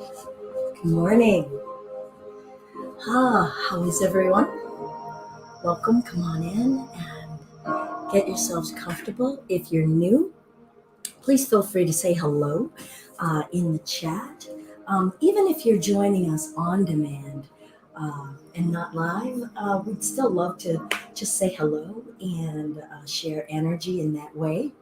Good morning. How is everyone? Welcome. Come on in and get yourselves comfortable. If you're new, please feel free to say hello in the chat. Even if you're joining us on demand and not live, we'd still love to just say hello and share energy in that way.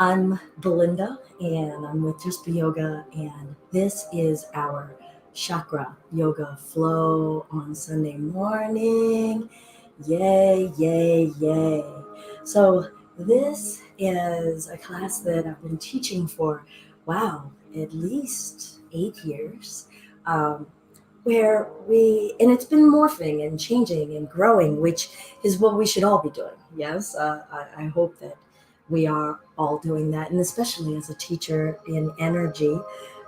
I'm Belinda, and I'm with Just Be Yoga, and this is our Chakra Yoga Flow on Sunday morning. Yay, yay, yay. So this is a class that I've been teaching for, at least 8 years, and it's been morphing and changing and growing, which is what we should all be doing. Yes, I hope that we are all doing that, and especially as a teacher in energy,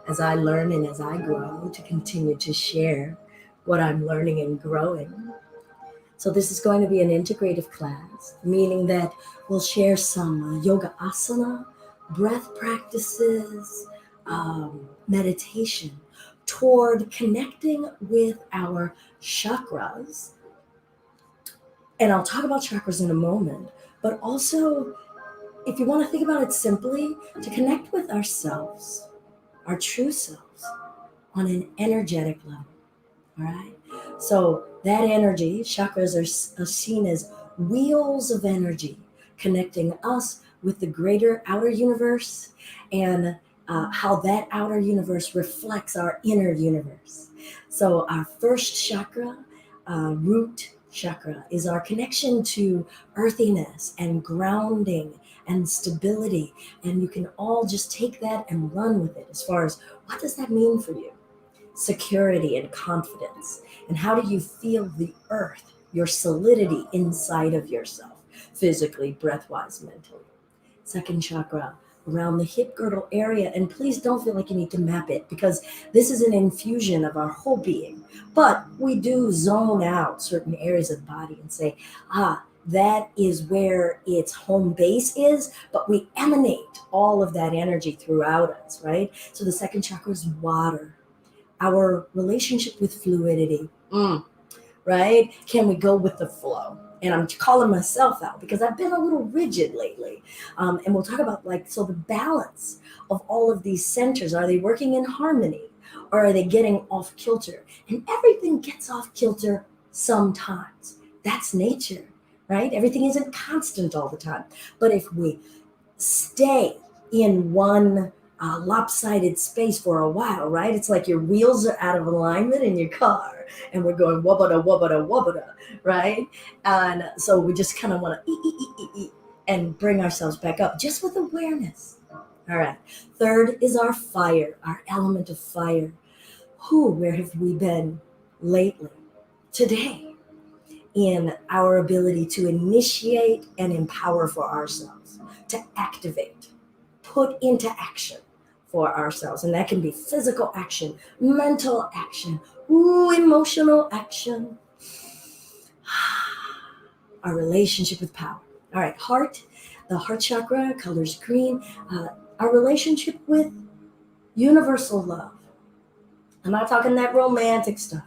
as I learn and as I grow, to continue to share what I'm learning and growing. So this is going to be an integrative class, meaning that we'll share some yoga asana, breath practices, meditation toward connecting with our chakras. And I'll talk about chakras in a moment, but also, if you want to think about it simply, to connect with ourselves, our true selves, on an energetic level. All right. So that energy, chakras are seen as wheels of energy connecting us with the greater outer universe, and how that outer universe reflects our inner universe. So our first chakra, root chakra, is our connection to earthiness and grounding and stability. And you can all just take that and run with it as far as, what does that mean for you? Security and confidence. And how do you feel the earth, your solidity inside of yourself, physically, breath-wise, mentally? Second chakra, around the hip girdle area. And please don't feel like you need to map it, because this is an infusion of our whole being. But we do zone out certain areas of the body and say, that is where its home base is, but we emanate all of that energy throughout us, right? So the second chakra is water, our relationship with fluidity, right? Can we go with the flow? And I'm calling myself out because I've been a little rigid lately. And we'll talk about so the balance of all of these centers, are they working in harmony or are they getting off kilter? And everything gets off kilter sometimes. That's nature, right? Everything isn't constant all the time. But if we stay in one lopsided space for a while, right? It's like your wheels are out of alignment in your car and we're going wabada, wabada, wabada, right? And so we just kind of want to and bring ourselves back up just with awareness. All right. Third is our fire, our element of fire. Where have we been lately? Today, in our ability to initiate and empower for ourselves, to activate, put into action for ourselves. And that can be physical action, mental action, emotional action, our relationship with power. All right, heart, the heart chakra, colors green, our relationship with universal love. I'm not talking that romantic stuff.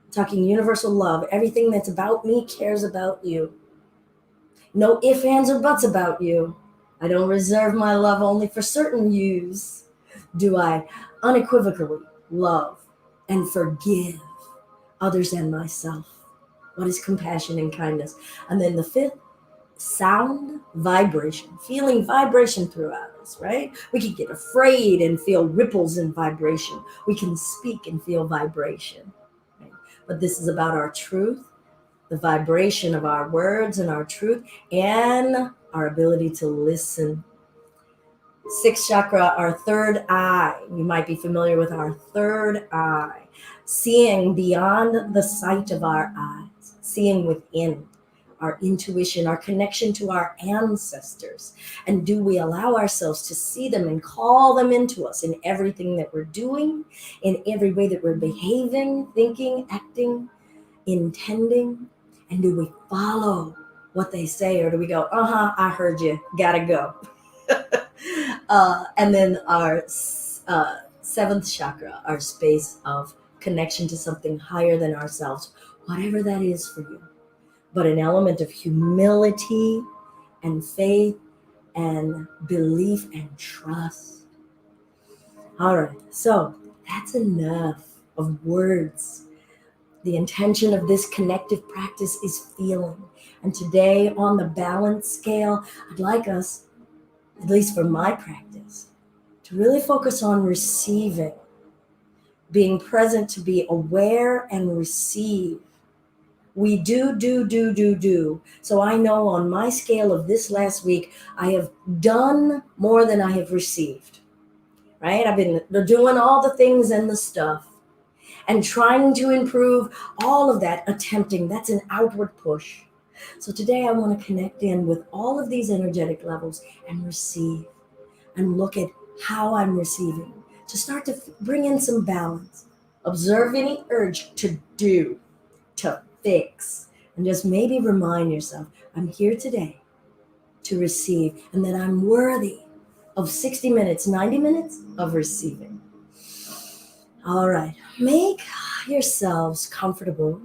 I'm talking universal love. Everything that's about me cares about you. No ifs, ands, or buts about you. I don't reserve my love only for certain yous. Do I unequivocally love and forgive others and myself? What is compassion and kindness? And then the fifth, sound, vibration, feeling vibration throughout us, right? We can get afraid and feel ripples in vibration. We can speak and feel vibration, right? But this is about our truth, the vibration of our words and our truth, and our ability to listen. Sixth chakra, our third eye. You might be familiar with our third eye, seeing beyond the sight of our eyes, seeing within, our intuition, our connection to our ancestors. And do we allow ourselves to see them and call them into us in everything that we're doing, in every way that we're behaving, thinking, acting, intending? And do we follow what they say, or do we go, I heard you, gotta go? And then our seventh chakra, our space of connection to something higher than ourselves, whatever that is for you. But an element of humility and faith and belief and trust. All right, so that's enough of words. The intention of this connective practice is feeling. And today on the balance scale, I'd like us, at least for my practice, to really focus on receiving, being present to be aware and receive. We do. So I know on my scale of this last week, I have done more than I have received, right? I've been doing all the things and the stuff and trying to improve all of that, attempting. That's an outward push. So today I want to connect in with all of these energetic levels and receive and look at how I'm receiving to start to bring in some balance. Observe any urge to do, to fix, and just maybe remind yourself, I'm here today to receive, and that I'm worthy of 60 minutes, 90 minutes of receiving. All right, make yourselves comfortable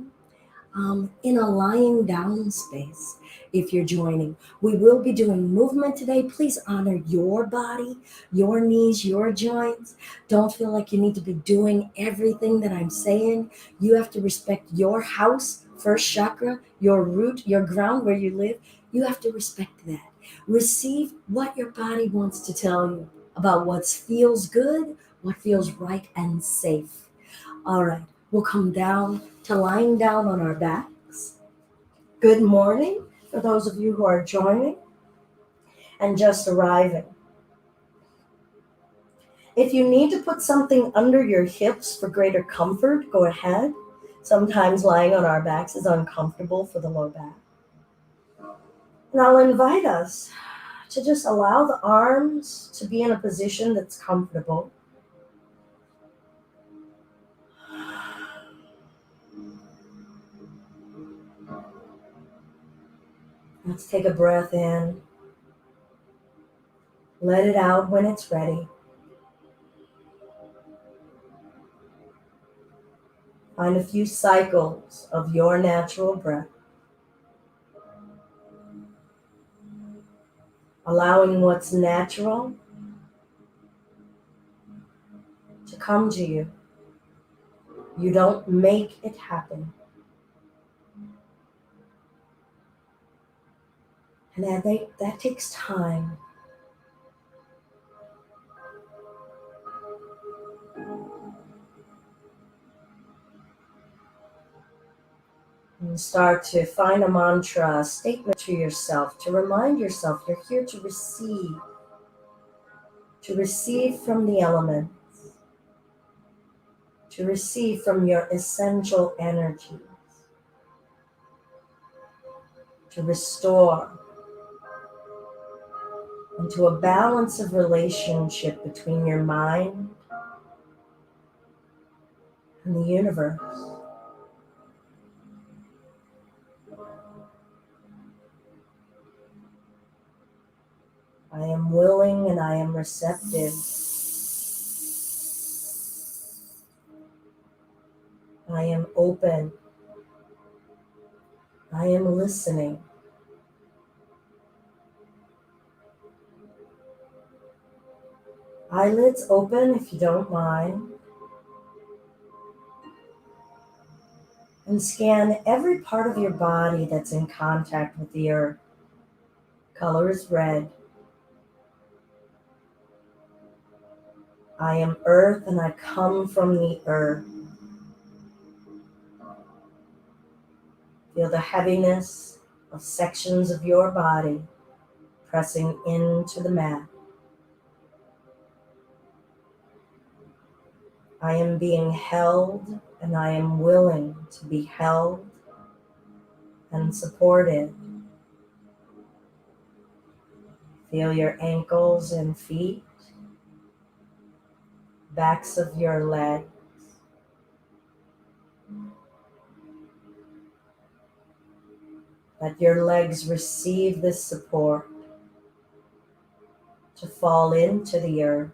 in a lying down space. If you're joining, we will be doing movement today. Please honor your body, your knees, your joints. Don't feel like you need to be doing everything that I'm saying. You have to respect your house, first chakra, your root, your ground where you live. You have to respect that. Receive what your body wants to tell you about what feels good, what feels right and safe. All right, we'll come down to lying down on our backs. Good morning for those of you who are joining and just arriving. If you need to put something under your hips for greater comfort, go ahead. Sometimes lying on our backs is uncomfortable for the low back. And I'll invite us to just allow the arms to be in a position that's comfortable. Let's take a breath in. Let it out when it's ready. Find a few cycles of your natural breath. Allowing what's natural to come to you. You don't make it happen. And that takes time. And start to find a mantra, a statement to yourself, to remind yourself you're here to receive from the elements, to receive from your essential energies, to restore into a balance of relationship between your mind and the universe. I am willing and I am receptive. I am open. I am listening. Eyelids open if you don't mind. And scan every part of your body that's in contact with the earth. Color is red. I am earth and I come from the earth. Feel the heaviness of sections of your body pressing into the mat. I am being held and I am willing to be held and supported. Feel your ankles and feet, backs of your legs. Let your legs receive this support to fall into the earth.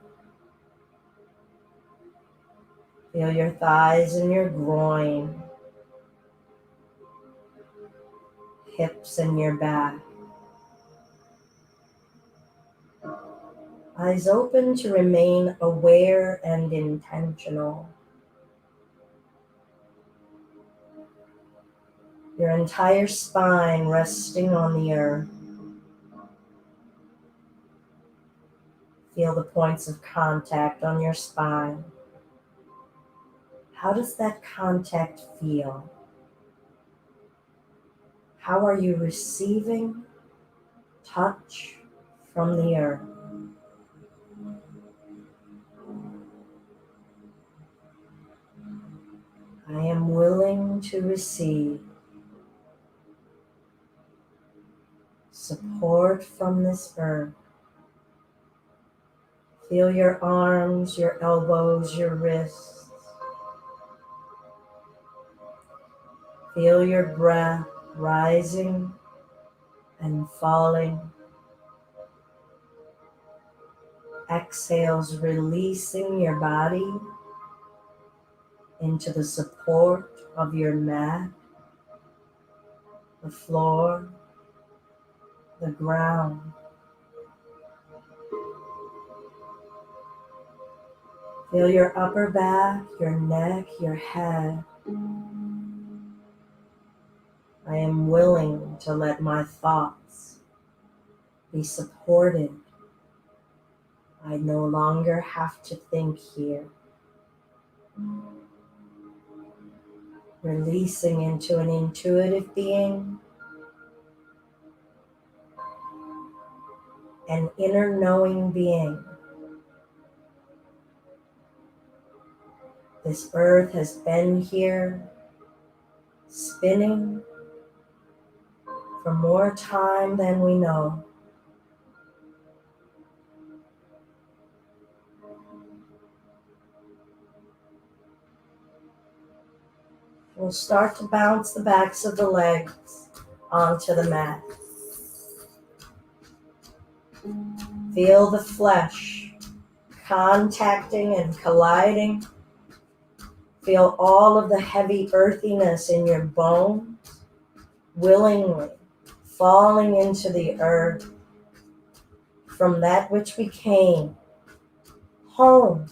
Feel your thighs and your groin, hips and your back. Eyes open to remain aware and intentional. Your entire spine resting on the earth. Feel the points of contact on your spine. How does that contact feel? How are you receiving touch from the earth? I am willing to receive support from this earth. Feel your arms, your elbows, your wrists. Feel your breath rising and falling. Exhales releasing your body into the support of your mat, the floor, the ground. Feel your upper back, your neck, your head. I am willing to let my thoughts be supported. I no longer have to think here. Releasing into an intuitive being, an inner knowing being. This earth has been here, spinning for more time than we know. We'll start to bounce the backs of the legs onto the mat. Feel the flesh contacting and colliding. Feel all of the heavy earthiness in your bones, willingly falling into the earth from that which became home.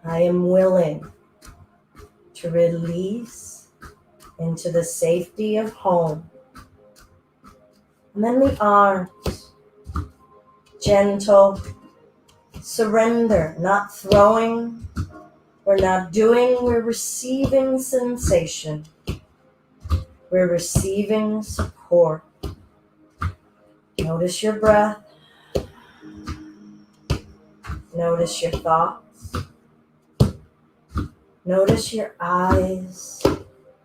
I am willing to release into the safety of home. And then the arms, gentle, surrender, not throwing, we're not doing, we're receiving sensation. We're receiving support. Notice your breath. Notice your thoughts. Notice your eyes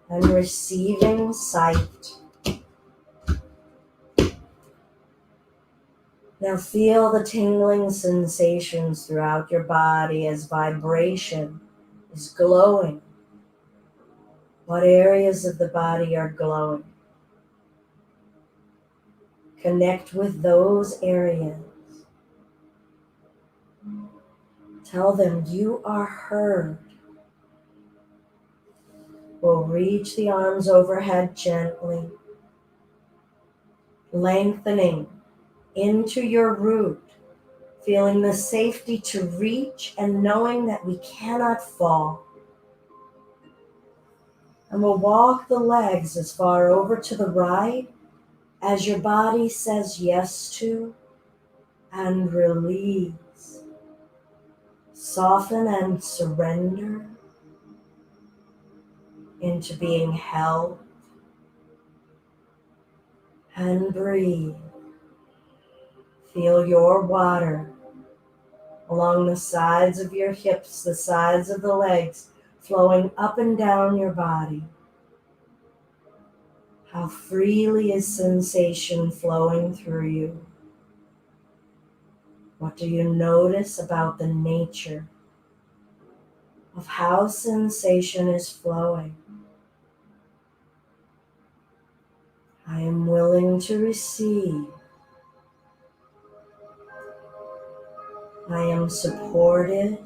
and receiving sight. Now feel the tingling sensations throughout your body as vibration is glowing. What areas of the body are glowing? Connect with those areas. Tell them you are heard. We'll reach the arms overhead gently, lengthening into your root, feeling the safety to reach and knowing that we cannot fall. And we'll walk the legs as far over to the right as your body says yes to, and release. Soften and surrender into being held, and breathe. Feel your water along the sides of your hips, the sides of the legs, flowing up and down your body. How freely is sensation flowing through you? What do you notice about the nature of how sensation is flowing? I am willing to receive. I am supported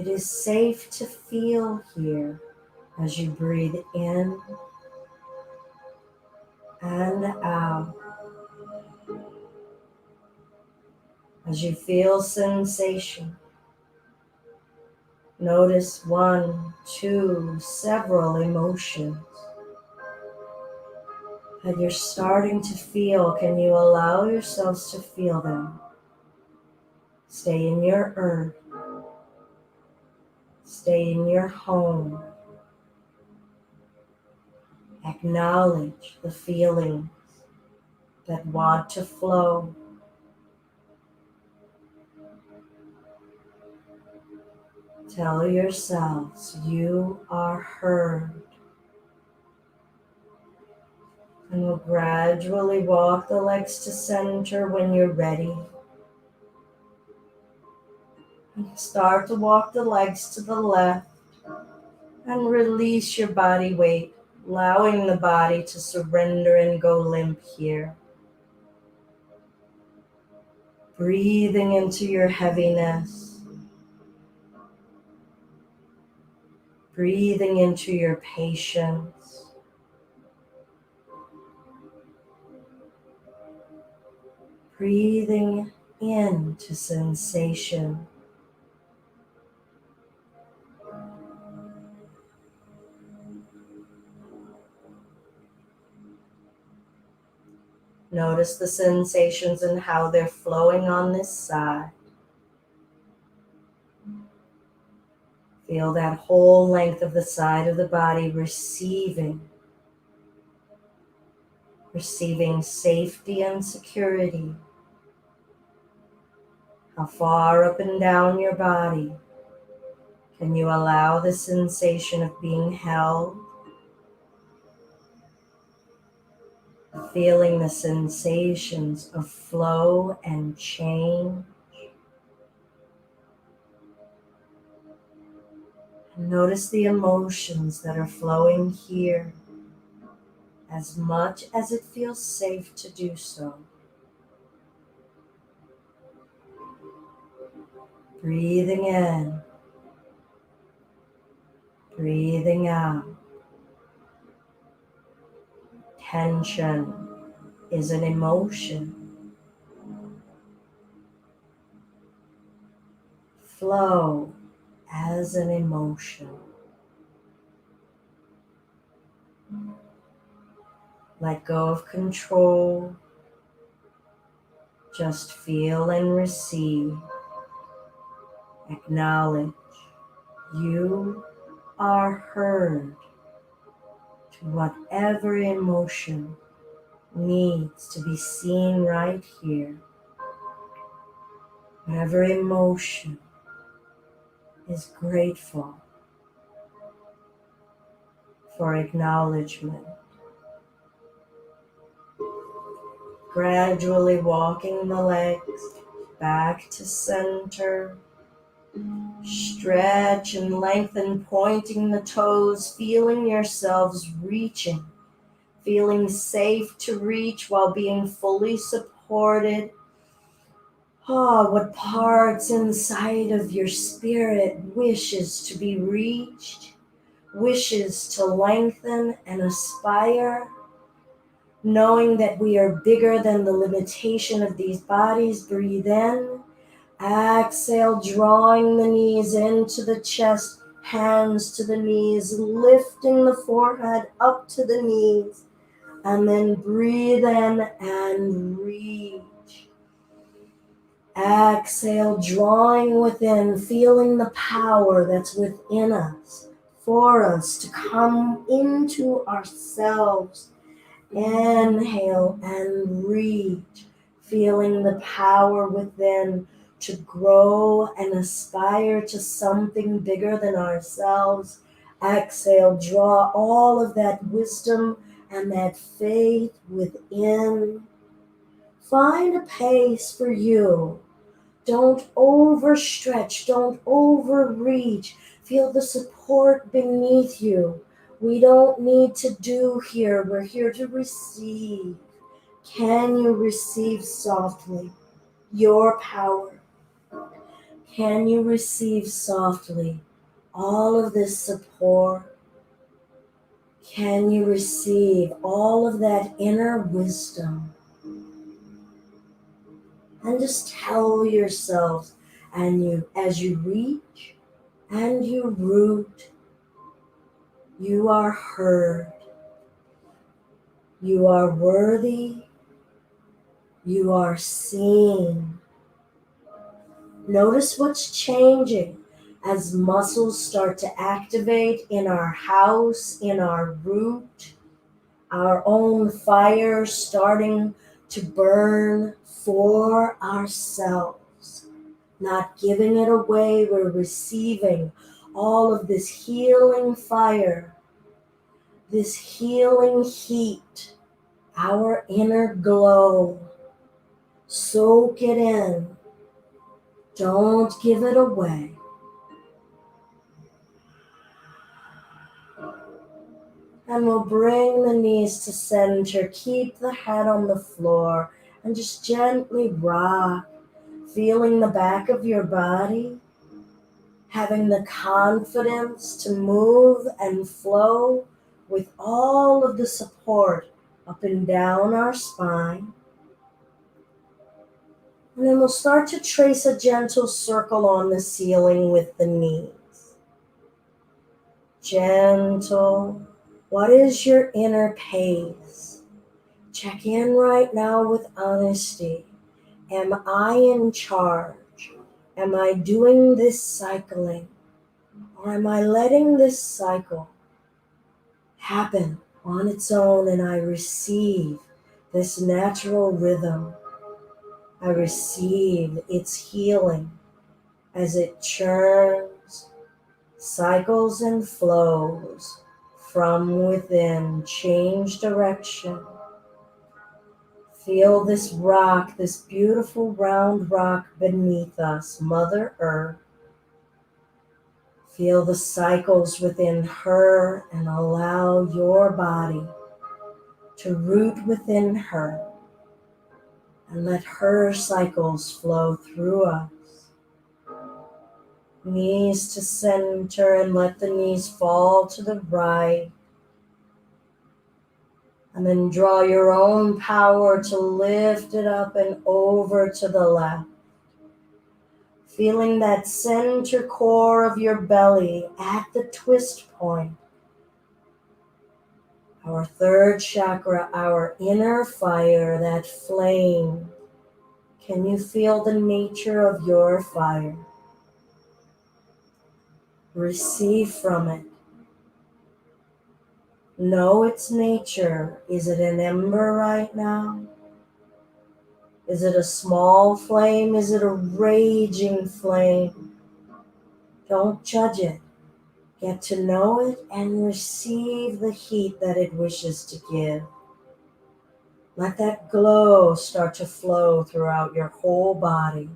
It is safe to feel here as you breathe in and out. As you feel sensation, notice one, two, several emotions that you're starting to feel. Can you allow yourselves to feel them? Stay in your earth. Stay in your home. Acknowledge the feelings that want to flow. Tell yourselves you are heard. And we'll gradually walk the legs to center when you're ready. And start to walk the legs to the left and release your body weight, allowing the body to surrender and go limp here. Breathing into your heaviness. Breathing into your patience. Breathing into sensation. Notice the sensations and how they're flowing on this side. Feel that whole length of the side of the body receiving safety and security. How far up and down your body can you allow the sensation of being held? Feeling the sensations of flow and change. And notice the emotions that are flowing here as much as it feels safe to do so. Breathing in, breathing out. Tension is an emotion. Flow as an emotion. Let go of control. Just feel and receive. Acknowledge you are heard to whatever emotion needs to be seen right here. Whatever emotion is grateful for acknowledgement. Gradually walking the legs back to center. Stretch and lengthen, pointing the toes, feeling yourselves reaching, feeling safe to reach while being fully supported. What parts inside of your spirit wishes to be reached, wishes to lengthen and aspire, knowing that we are bigger than the limitation of these bodies. Breathe in. Exhale, drawing the knees into the chest, hands to the knees, lifting the forehead up to the knees, and then breathe in and reach. Exhale, drawing within, feeling the power that's within us, for us to come into ourselves. Inhale and reach, feeling the power within to grow and aspire to something bigger than ourselves. Exhale, draw all of that wisdom and that faith within. Find a pace for you. Don't overstretch, don't overreach. Feel the support beneath you. We don't need to do here. We're here to receive. Can you receive softly your power? Can you receive softly all of this support? Can you receive all of that inner wisdom? And just tell yourself, as you reach and you root, you are heard, you are worthy, you are seen. Notice what's changing as muscles start to activate in our house, in our root, our own fire starting to burn for ourselves, not giving it away. We're receiving all of this healing fire, this healing heat, our inner glow. Soak it in. Don't give it away. And we'll bring the knees to center. Keep the head on the floor and just gently rock, feeling the back of your body, having the confidence to move and flow with all of the support up and down our spine. And then we'll start to trace a gentle circle on the ceiling with the knees. Gentle. What is your inner pace? Check in right now with honesty. Am I in charge? Am I doing this cycling? Or am I letting this cycle happen on its own and I receive this natural rhythm? I receive its healing as it churns, cycles and flows from within. Change direction. Feel this rock, this beautiful round rock beneath us, Mother Earth. Feel the cycles within her and allow your body to root within her and let her cycles flow through us. Knees to center and let the knees fall to the right. And then draw your own power to lift it up and over to the left. Feeling that center core of your belly at the twist point. Our third chakra, our inner fire, that flame. Can you feel the nature of your fire? Receive from it. Know its nature. Is it an ember right now? Is it a small flame? Is it a raging flame? Don't judge it. Get to know it and receive the heat that it wishes to give. Let that glow start to flow throughout your whole body,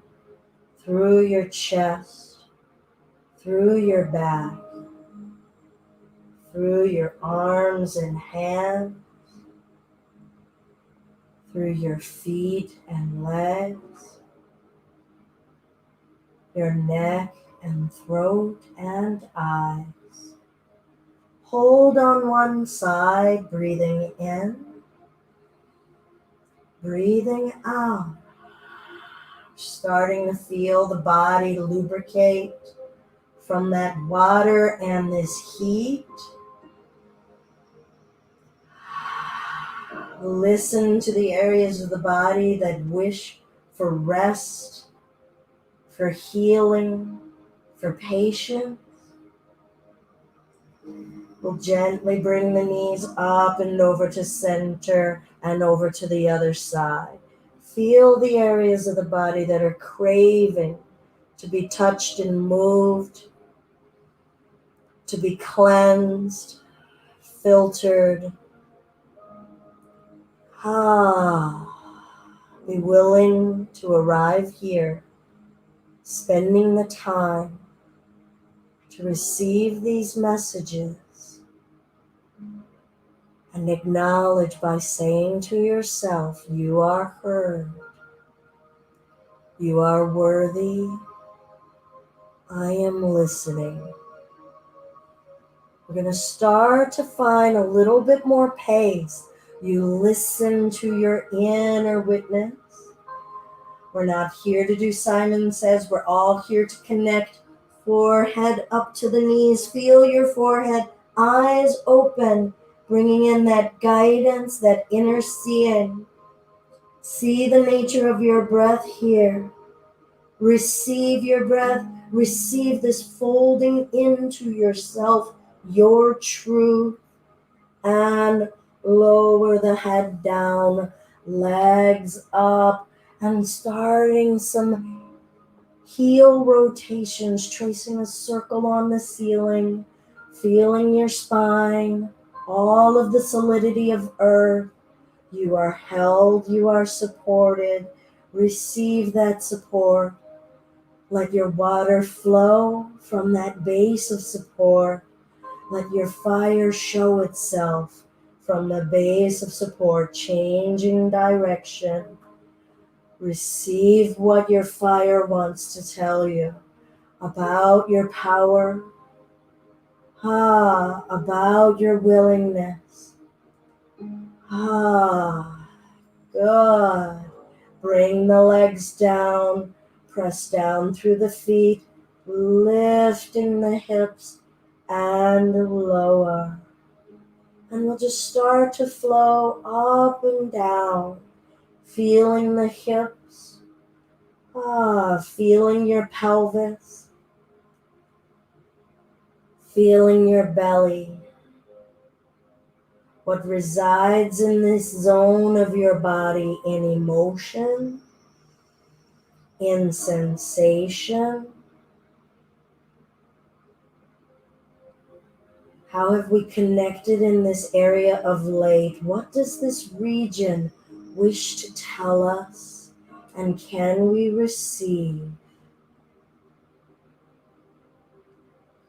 through your chest, through your back, through your arms and hands, through your feet and legs, your neck and throat and eyes. Hold on one side, breathing in, breathing out. Starting to feel the body lubricate from that water and this heat. Listen to the areas of the body that wish for rest, for healing, for patience. We'll gently bring the knees up and over to center and over to the other side. Feel the areas of the body that are craving to be touched and moved, to be cleansed, filtered. Be willing to arrive here, spending the time to receive these messages and acknowledge by saying to yourself, you are heard, you are worthy, I am listening. We're going to start to find a little bit more pace. You listen to your inner witness. We're not here to do Simon Says. We're all here to connect. Forehead up to the knees. Feel your forehead. Eyes open. Bringing in that guidance, that inner seeing. See the nature of your breath here. Receive your breath. Receive this folding into yourself, your truth. And lower the head down, legs up, and starting some heel rotations, tracing a circle on the ceiling, feeling your spine, all of the solidity of earth. You are held, you are supported. Receive that support. Let your water flow from that base of support. Let your fire show itself from the base of support, changing direction. Receive what your fire wants to tell you about your power, about your willingness. Good. Bring the legs down, press down through the feet, lifting the hips and lower. And we'll just start to flow up and down, feeling the hips, feeling your pelvis, feeling your belly. What resides in this zone of your body in emotion, in sensation. How have we connected in this area of late? What does this region wish to tell us? And can we receive?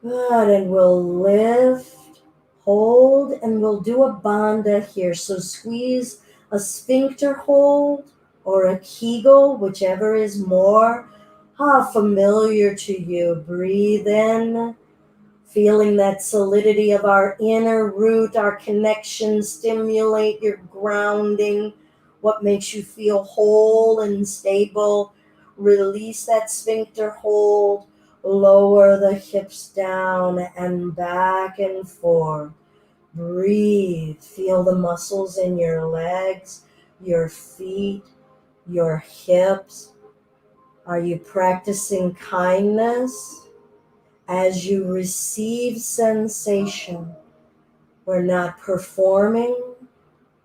Good, and we'll lift, hold, and we'll do a bandha here. So squeeze a sphincter hold or a Qigong, whichever is more familiar to you. Breathe in. Feeling that solidity of our inner root, our connection, stimulate your grounding, what makes you feel whole and stable. Release that sphincter hold, lower the hips down and back and forth. Breathe, feel the muscles in your legs, your feet, your hips. Are you practicing kindness? As you receive sensation, we're not performing,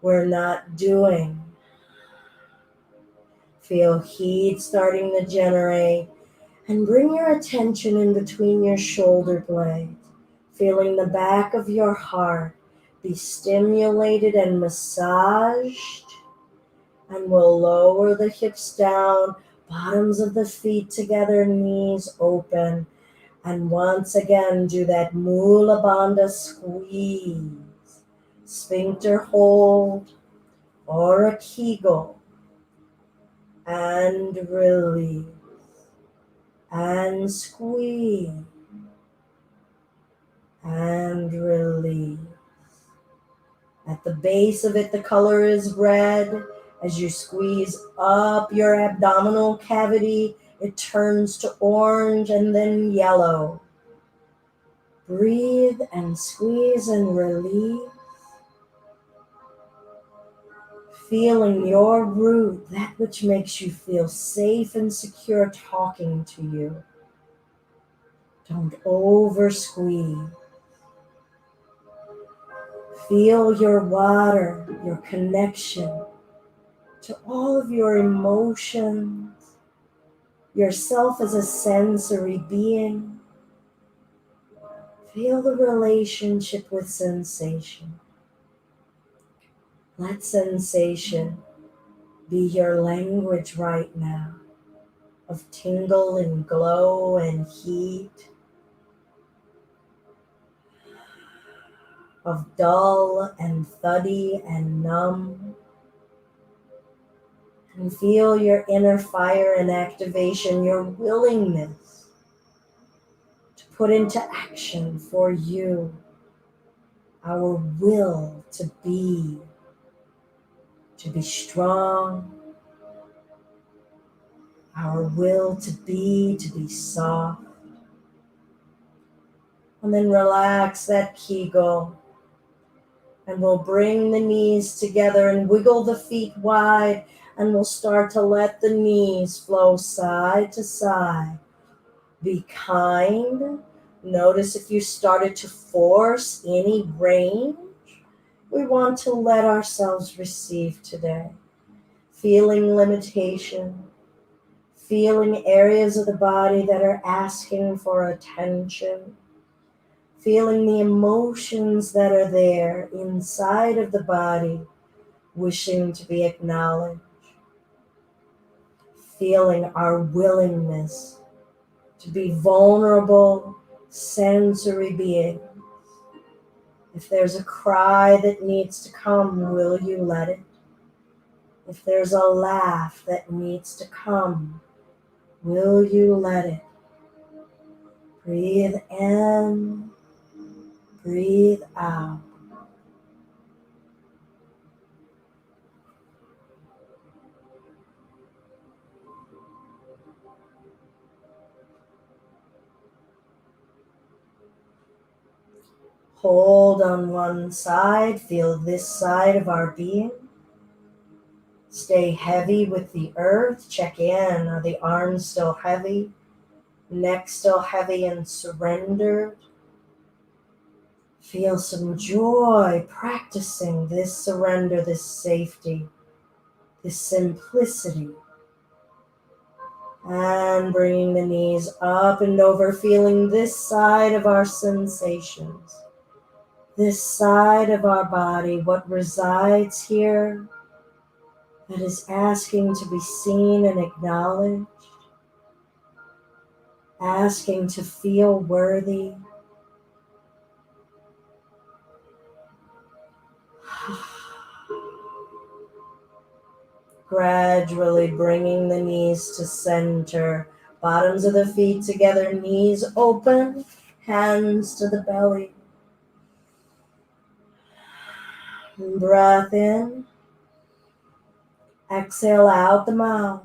we're not doing. Feel heat starting to generate, and bring your attention in between your shoulder blades, feeling the back of your heart be stimulated and massaged. And we'll lower the hips down, bottoms of the feet together, knees open. And once again, do that Mula Bandha squeeze, sphincter hold, or a Qigong, and release, and squeeze, and release. At the base of it, the color is red. As you squeeze up your abdominal cavity, it turns to orange and then yellow. Breathe and squeeze and release. Feeling your root, that which makes you feel safe and secure talking to you. Don't over squeeze. Feel your water, your connection to all of your emotions, yourself as a sensory being. Feel the relationship with sensation. Let sensation be your language right now of tingle and glow and heat, of dull and thuddy and numb. And feel your inner fire and activation, your willingness put into action for you our will to be strong, our will to be soft. And then relax that Qigong. And we'll bring the knees together and wiggle the feet wide. And we'll start to let the knees flow side to side. Be kind. Notice if you started to force any range. We want to let ourselves receive today. Feeling limitation. Feeling areas of the body that are asking for attention. Feeling the emotions that are there inside of the body, wishing to be acknowledged. Feeling our willingness to be vulnerable, sensory beings. If there's a cry that needs to come, will you let it? If there's a laugh that needs to come, will you let it? Breathe in, breathe out. Hold on one side, feel this side of our being. Stay heavy with the earth, check in. Are the arms still heavy? Neck still heavy and surrendered? Feel some joy practicing this surrender, this safety, this simplicity. And bringing the knees up and over, feeling this side of our sensations. This side of our body, what resides here that is asking to be seen and acknowledged, asking to feel worthy. Gradually bringing the knees to center, bottoms of the feet together, knees open, hands to the belly. Breath in, exhale out the mouth.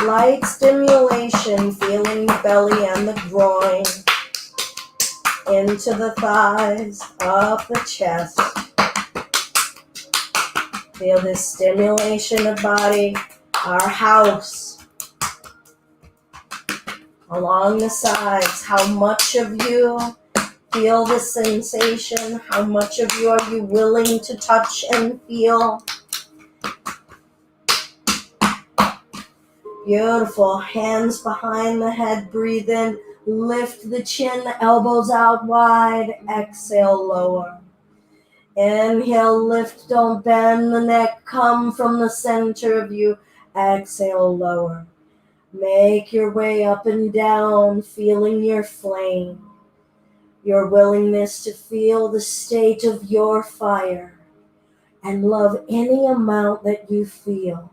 Light stimulation, feeling the belly and the groin, into the thighs, up the chest. Feel this stimulation of body, our house, along the sides. How much of you feel the sensation? How much of you are you willing to touch and feel? Beautiful. Hands behind the head. Breathe in. Lift the chin, elbows out wide. Exhale, lower. Inhale, lift, don't bend the neck. Come from the center of you. Exhale, lower. Make your way up and down, feeling your flame. Your willingness to feel the state of your fire and love any amount that you feel.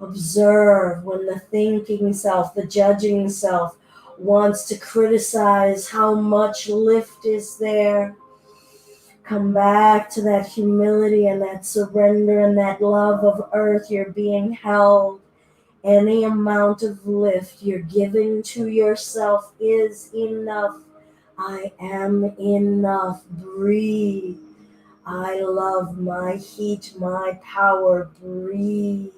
Observe when the thinking self, the judging self, wants to criticize how much lift is there. Come back to that humility and that surrender and that love of earth. You're being held. Any amount of lift you're giving to yourself is enough. I am enough. Breathe. I love my heat, my power. Breathe.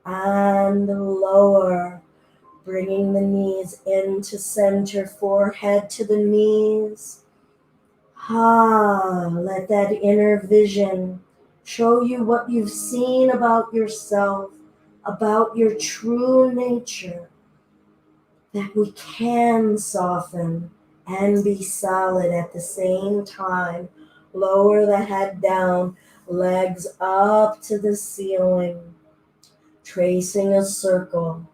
And lower. Bringing the knees into center, forehead to the knees. Let that inner vision show you what you've seen about yourself, about your true nature, that we can soften and be solid at the same time. Lower the head down, legs up to the ceiling, tracing a circle.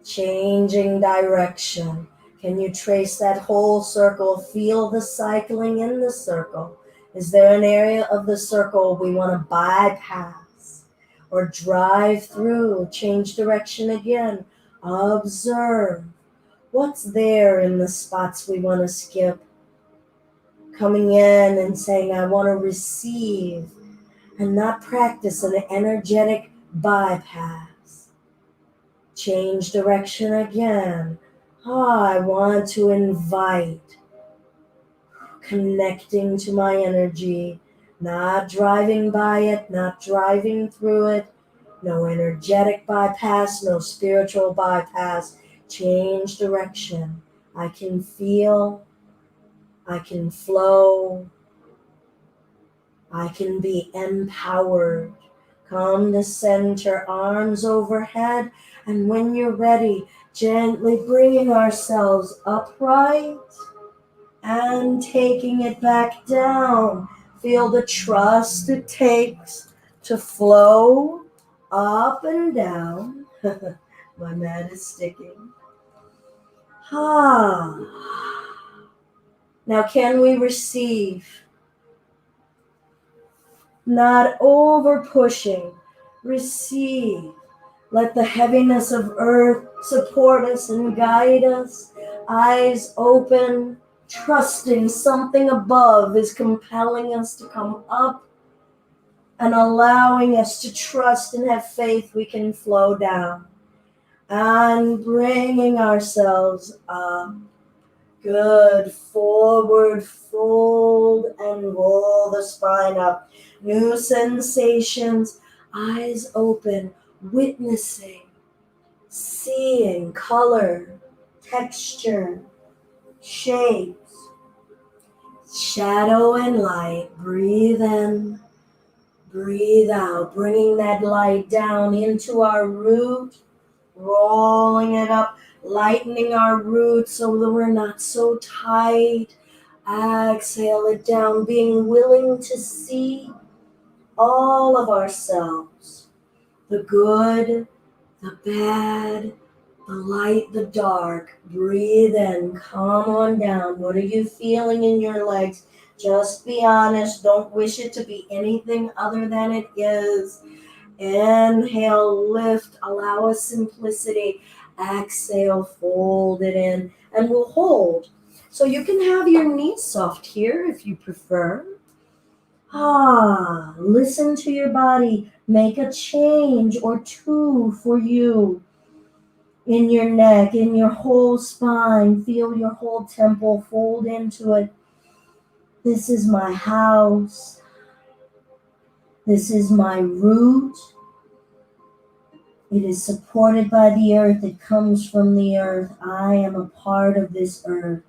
Changing direction. Can you trace that whole circle? Feel the cycling in the circle. Is there an area of the circle we want to bypass? or drive through, change direction again. Observe what's there in the spots we want to skip. Coming in and saying, I want to receive and not practice an energetic bypass. Change direction again. I want to invite, connecting to my energy, not driving by it, not driving through it. No energetic bypass, no spiritual bypass. Change direction. I can feel, I can flow, I can be empowered. Come to center, arms overhead, and when you're ready, gently bringing ourselves upright and taking it back down. Feel the trust it takes to flow up and down. My mat is sticking. Now can we receive? Not over pushing. Receive. Let the heaviness of earth support us and guide us. Eyes open, trusting something above is compelling us to come up and allowing us to trust and have faith we can flow down. And bringing ourselves up. Good. Forward fold and roll the spine up. New sensations. Eyes open. Witnessing. Seeing color, texture, shapes, shadow and light. Breathe in, breathe out, bringing that light down into our root, rolling it up, lightening our root so that we're not so tight. Exhale it down, being willing to see all of ourselves, the good, the bad, the light, the dark. Breathe in, come on down. What are you feeling in your legs? Just be honest. Don't wish it to be anything other than it is. Inhale, lift, allow us simplicity. Exhale, fold it in, and we'll hold. So you can have your knees soft here if you prefer. Listen to your body. Make a change or two for you. In your neck, in your whole spine, feel your whole temple, fold into it. This is my house. This is my root. It is supported by the earth. It comes from the earth. I am a part of this earth.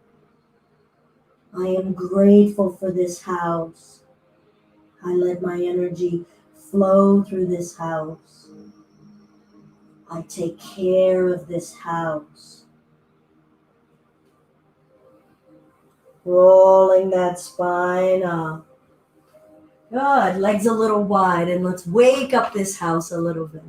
I am grateful for this house. I let my energy flow through this house. I take care of this house. Rolling that spine up. Good. Legs a little wide, and let's wake up this house a little bit.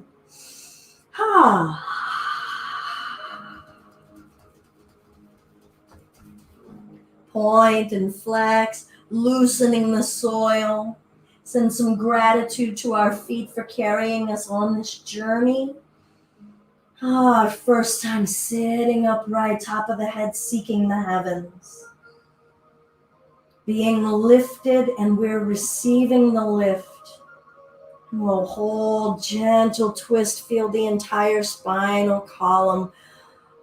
Point and flex, loosening the soil. Send some gratitude to our feet for carrying us on this journey. Our first time sitting upright, top of the head, seeking the heavens. Being lifted, and we're receiving the lift. We'll hold, gentle twist, feel the entire spinal column.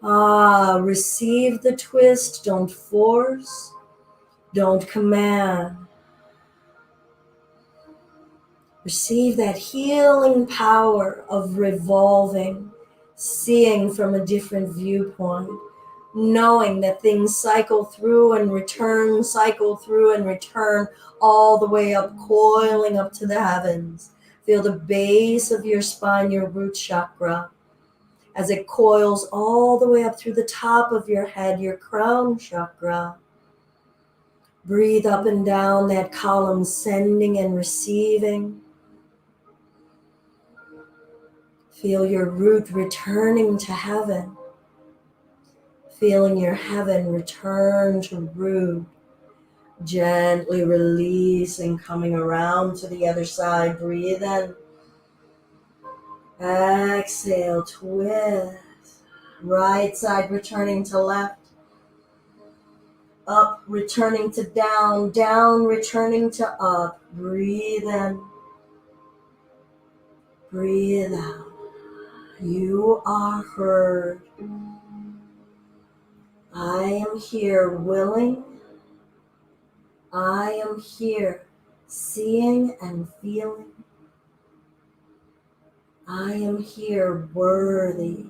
Receive the twist, don't force, don't command. Receive that healing power of revolving, seeing from a different viewpoint, knowing that things cycle through and return, all the way up, coiling up to the heavens. Feel the base of your spine, your root chakra, as it coils all the way up through the top of your head, your crown chakra. Breathe up and down that column, sending and receiving. Feel your root returning to heaven. Feeling your heaven return to root. Gently releasing, coming around to the other side. Breathe in. Exhale, twist. Right side returning to left. Up, returning to down. Down, returning to up. Breathe in. Breathe out. You are heard. I am here willing. I am here seeing and feeling. I am here worthy.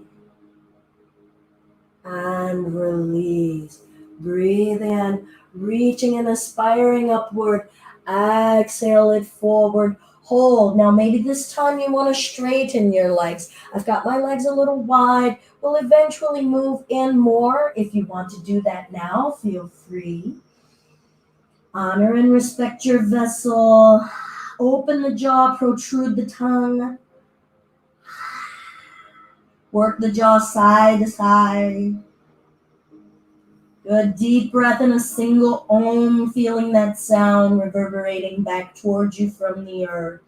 And release. Breathe in, reaching and aspiring upward. Exhale it forward. Hold. Now maybe this time you want to straighten your legs. I've got my legs a little wide. We'll eventually move in more. If you want to do that now, feel free. Honor and respect your vessel. Open the jaw, protrude the tongue. Work the jaw side to side. Good deep breath in a single om, feeling that sound reverberating back towards you from the earth.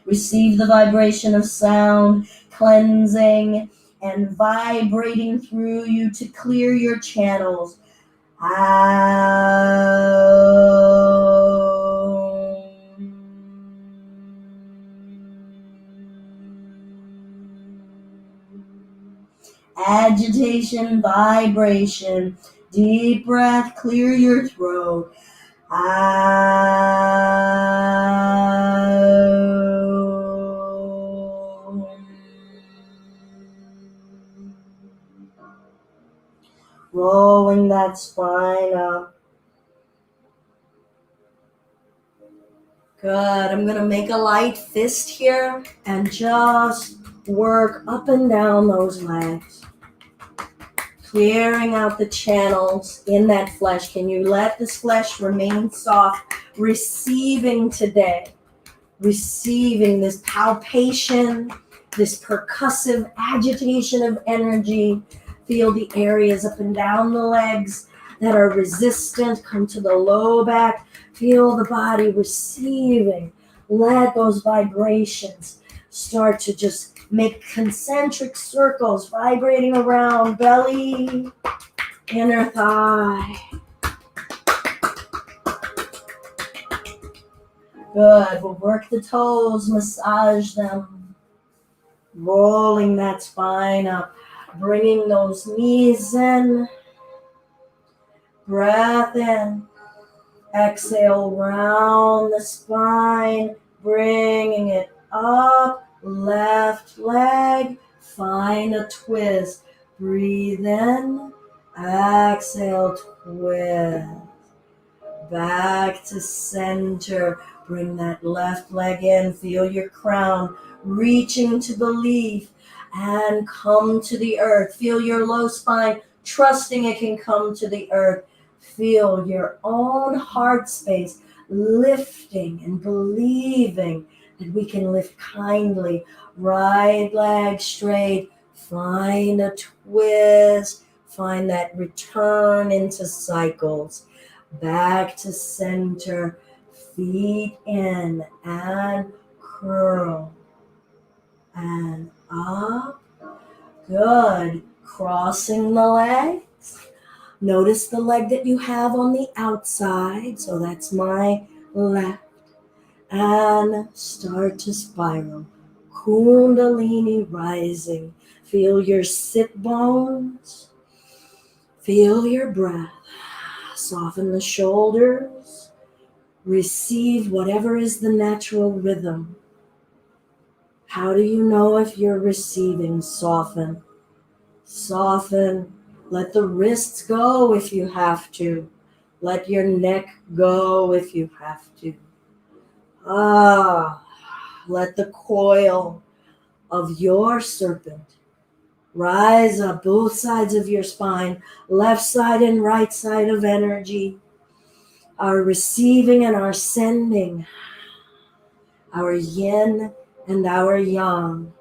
Receive the vibration of sound, cleansing and vibrating through you to clear your channels. Agitation, vibration, deep breath, clear your throat. Rolling that spine up. Good. I'm going to make a light fist here and just work up and down those legs. Clearing out the channels in that flesh. Can you let this flesh remain soft? Receiving today. Receiving this palpation, this percussive agitation of energy. Feel the areas up and down the legs that are resistant. Come to the low back. Feel the body receiving. Let those vibrations start to just make concentric circles vibrating around belly, inner thigh. Good. We'll work the toes, massage them. Rolling that spine up. Bringing those knees in. Breath in. Exhale, round the spine. Bringing it up. Left leg. Find a twist. Breathe in. Exhale, twist. Back to center. Bring that left leg in. Feel your crown reaching to the leaf and come to the earth. Feel your low spine, trusting it can come to the earth. Feel your own heart space lifting and believing that we can lift kindly. Right leg straight. Find a twist. Find that return into cycles. Back to center. Feet in and curl and up. Good. Crossing the legs. Notice the leg that you have on the outside. So that's my left. And start to spiral. Kundalini rising. Feel your sit bones. Feel your breath. Soften the shoulders. Receive whatever is the natural rhythm. How do you know if you're receiving? Soften. Soften. Let the wrists go if you have to. Let your neck go if you have to. Let the coil of your serpent rise up both sides of your spine, left side and right side of energy. Our receiving and our sending, our yin and our yang.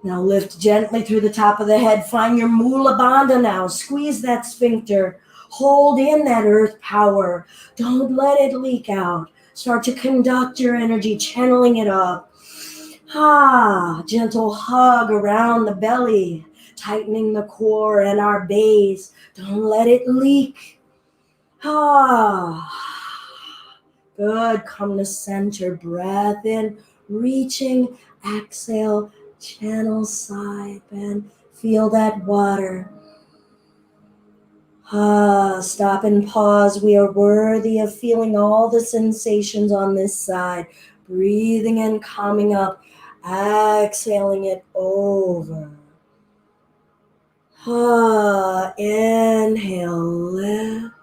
Now lift gently through the top of the head. Find your Mula Bandha now. Squeeze that sphincter. Hold in that earth power. Don't let it leak out. Start to conduct your energy, channeling it up. Gentle hug around the belly, tightening the core and our base. Don't let it leak. Good. Come to center. Breath in, reaching. Exhale. Channel side bend. Feel that water. Stop and pause. We are worthy of feeling all the sensations on this side. Breathing in, coming up. Exhaling it over. Inhale, lift.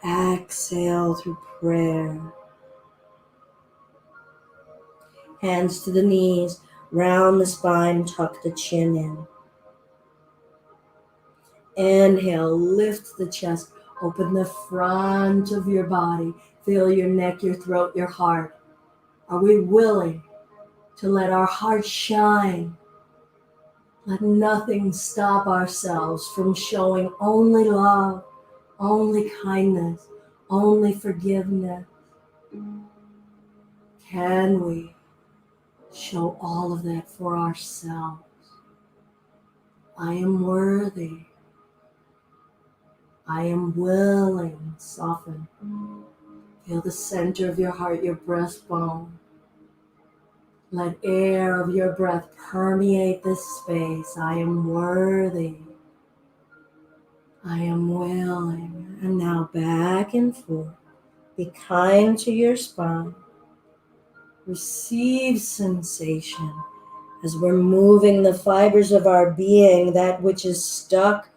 Exhale through prayer. Hands to the knees, round the spine, tuck the chin in. Inhale, lift the chest, open the front of your body. Feel your neck, your throat, your heart. Are we willing to let our heart shine? Let nothing stop ourselves from showing only love, only kindness, only forgiveness. Can we show all of that for ourselves? I am worthy. I am willing. Soften. Feel the center of your heart, your breastbone. Let air of your breath permeate this space. I am worthy. I am willing. And now back and forth. Be kind to your spine. Receive sensation as we're moving the fibers of our being, that which is stuck.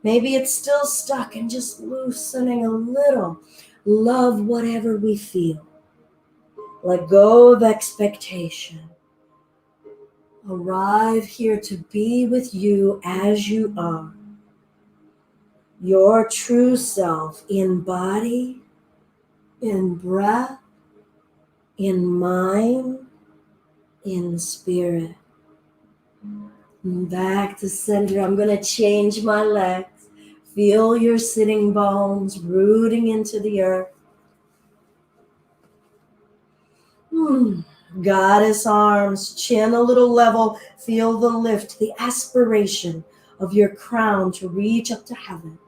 Maybe it's still stuck, and just loosening a little. Love whatever we feel. Let go of expectation. Arrive here to be with you as you are. Your true self in body, in breath, in mind, in spirit. Back to center. I'm going to change my legs. Feel your sitting bones rooting into the earth. Goddess arms, chin a little level. Feel the lift, the aspiration of your crown to reach up to heaven.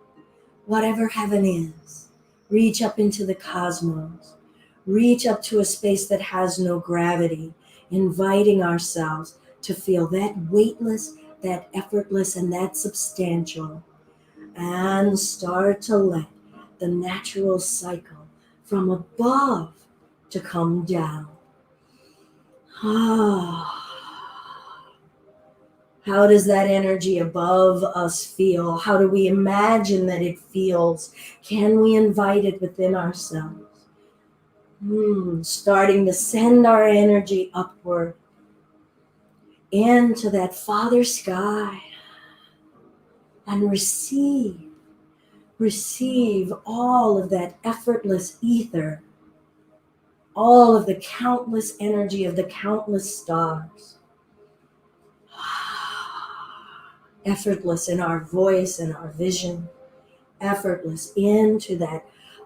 Whatever heaven is, reach up into the cosmos. Reach up to a space that has no gravity, inviting ourselves to feel that weightless, that effortless, and that substantial. And start to let the natural cycle from above to come down. How does that energy above us feel? How do we imagine that it feels? Can we invite it within ourselves? Starting to send our energy upward into that Father Sky and receive all of that effortless ether, all of the countless energy of the countless stars. Effortless in our voice and our vision, effortless into that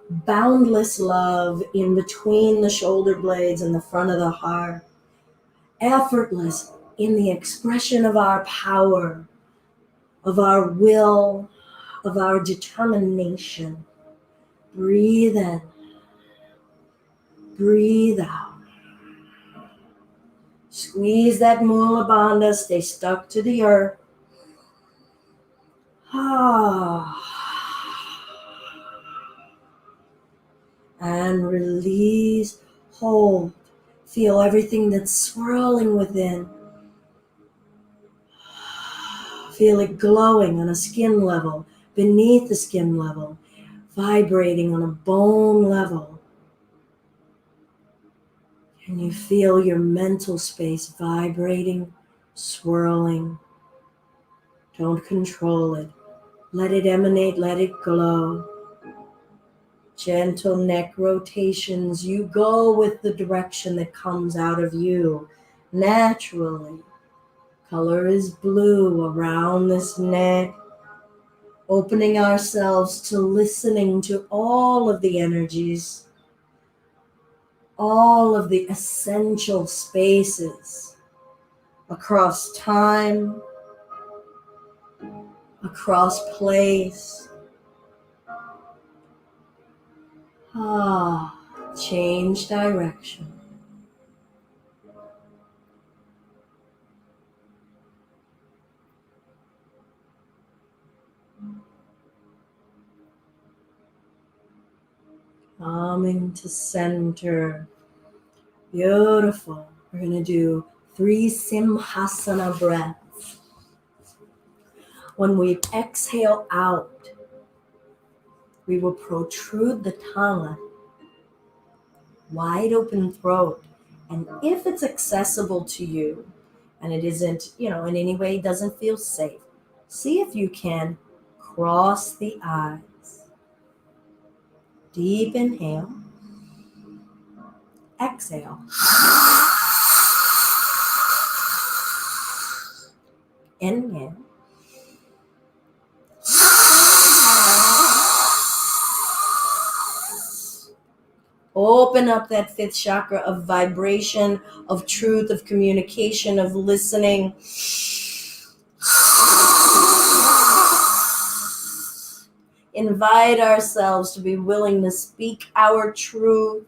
boundless love in between the shoulder blades and the front of the heart, effortless in the expression of our power, of our will, of our determination. Breathe in, breathe out. Squeeze that Mula Bandha, stay stuck to the earth. And release, hold. Feel everything that's swirling within. Feel it glowing on a skin level, beneath the skin level, vibrating on a bone level. Can you feel your mental space vibrating, swirling? Don't control it. Let it emanate, let it glow. Gentle neck rotations. You go with the direction that comes out of you naturally. Color is blue around this neck, opening ourselves to listening to all of the energies, all of the essential spaces across time, across place. Change direction. Coming to center. Beautiful. We're going to do 3 Simhasana breaths. When we exhale out, we will protrude the tongue, wide open throat. And if it's accessible to you and it isn't, in any way doesn't feel safe, see if you can cross the eyes. Deep inhale. Exhale. Inhale. Open up that 5th chakra of vibration, of truth, of communication, of listening. Invite ourselves to be willing to speak our truth.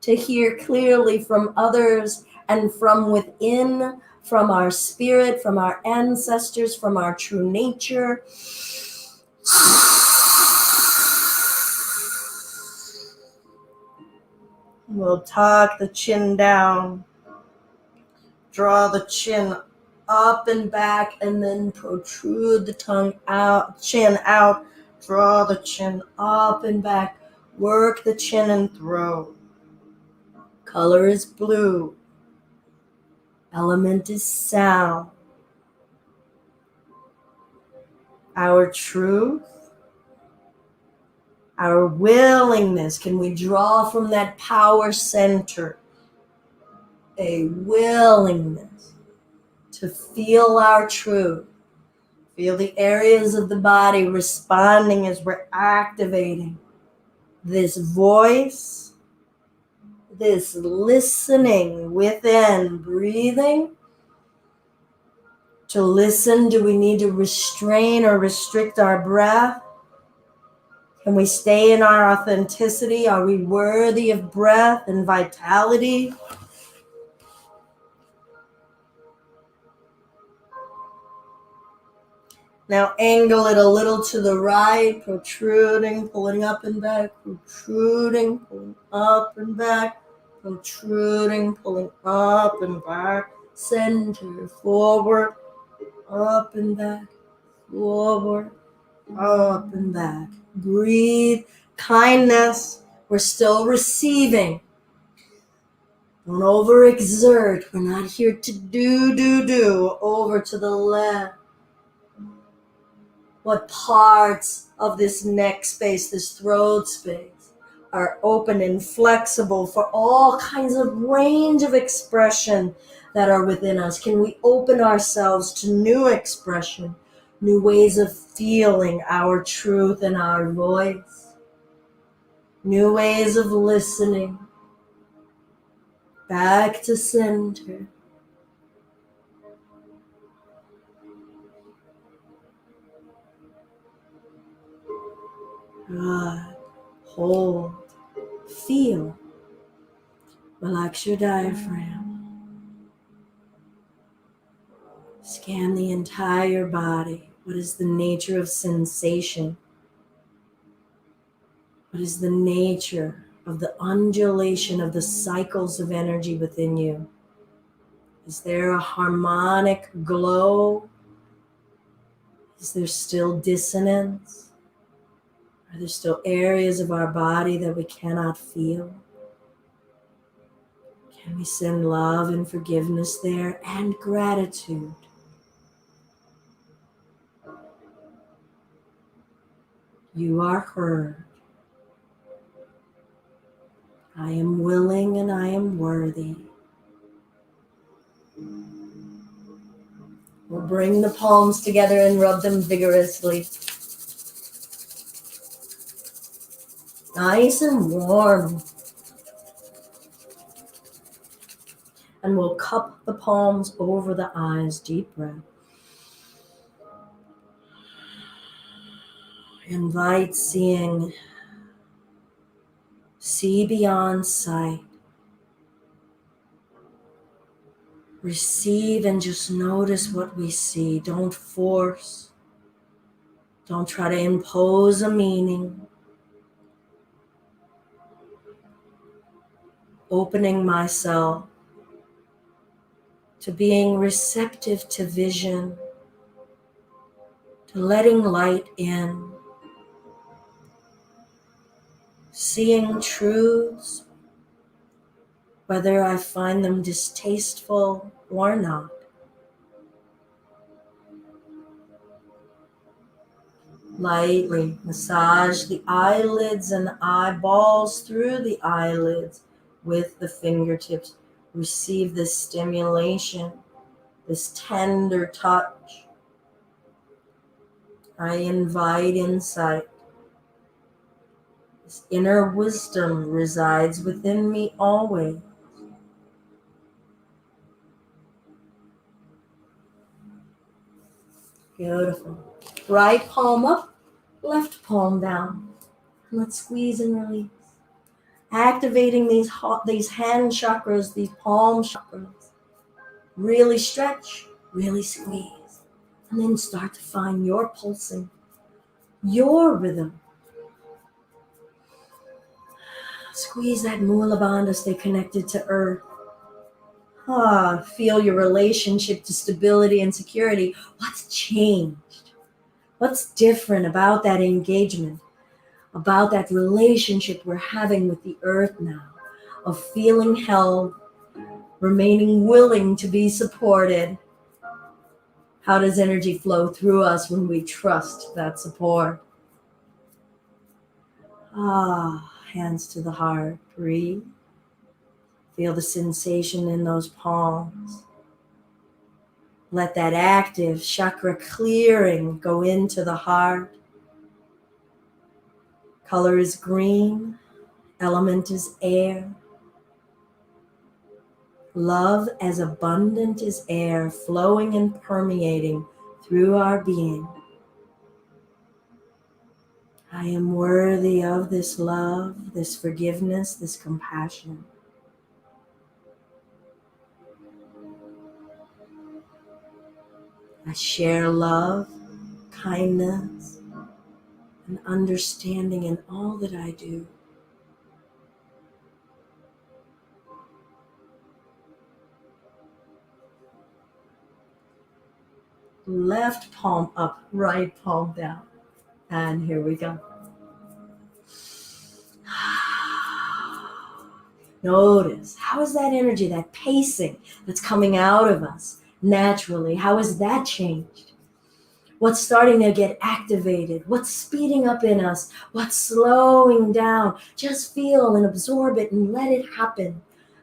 To hear clearly from others and from within, from our spirit, from our ancestors, from our true nature. We'll tuck the chin down, draw the chin up and back, and then protrude the tongue out, chin out, draw the chin up and back, work the chin and throat. Color is blue. Element is sound. Our truth, our willingness, can we draw from that power center a willingness to feel our truth, feel the areas of the body responding as we're activating this voice, this listening within, breathing. To listen, do we need to restrain or restrict our breath? Can we stay in our authenticity? Are we worthy of breath and vitality? Now angle it a little to the right, protruding, pulling up and back, protruding, pulling up and back, protruding, pulling up and back, center, forward, up and back, forward, up and back. Breathe, kindness, we're still receiving. Don't overexert, we're not here to do. Over to the left. What parts of this neck space, this throat space, are open and flexible for all kinds of range of expression that are within us? Can we open ourselves to new expression, new ways of feeling our truth and our voice, new ways of listening? Back to center. Good. Hold. Feel. Relax your diaphragm. Scan the entire body. What is the nature of sensation? What is the nature of the undulation of the cycles of energy within you? Is there a harmonic glow? Is there still dissonance? Are there still areas of our body that we cannot feel? Can we send love and forgiveness there and gratitude? You are heard. I am willing and I am worthy. We'll bring the palms together and rub them vigorously. Nice and warm. And we'll cup the palms over the eyes. Deep breath. Invite seeing. See beyond sight. Receive and just notice what we see. Don't force. Don't try to impose a meaning. Opening myself to being receptive to vision, to letting light in, seeing truths, whether I find them distasteful or not. Lightly massage the eyelids and eyeballs through the eyelids with the fingertips. Receive this stimulation, this tender touch. I invite insight. This inner wisdom resides within me always. Beautiful. Right palm up, left palm down. Let's squeeze and release. Activating these hand chakras, these palm chakras. Really stretch, really squeeze. And then start to find your pulsing, your rhythm. Squeeze that Mula Bandha, stay connected to earth. Feel your relationship to stability and security. What's changed? What's different about that engagement, about that relationship we're having with the earth now, of feeling held, remaining willing to be supported? How does energy flow through us when we trust that support? Hands to the heart. Breathe. Feel the sensation in those palms. Let that active chakra clearing go into the heart. Color is green. Element is air. Love as abundant as air, flowing and permeating through our being. I am worthy of this love, this forgiveness, this compassion. I share love, kindness, and understanding in all that I do. Left palm up, right palm down. And here we go. Notice, how is that energy, that pacing that's coming out of us naturally, how has that changed? What's starting to get activated? What's speeding up in us? What's slowing down? Just feel and absorb it and let it happen.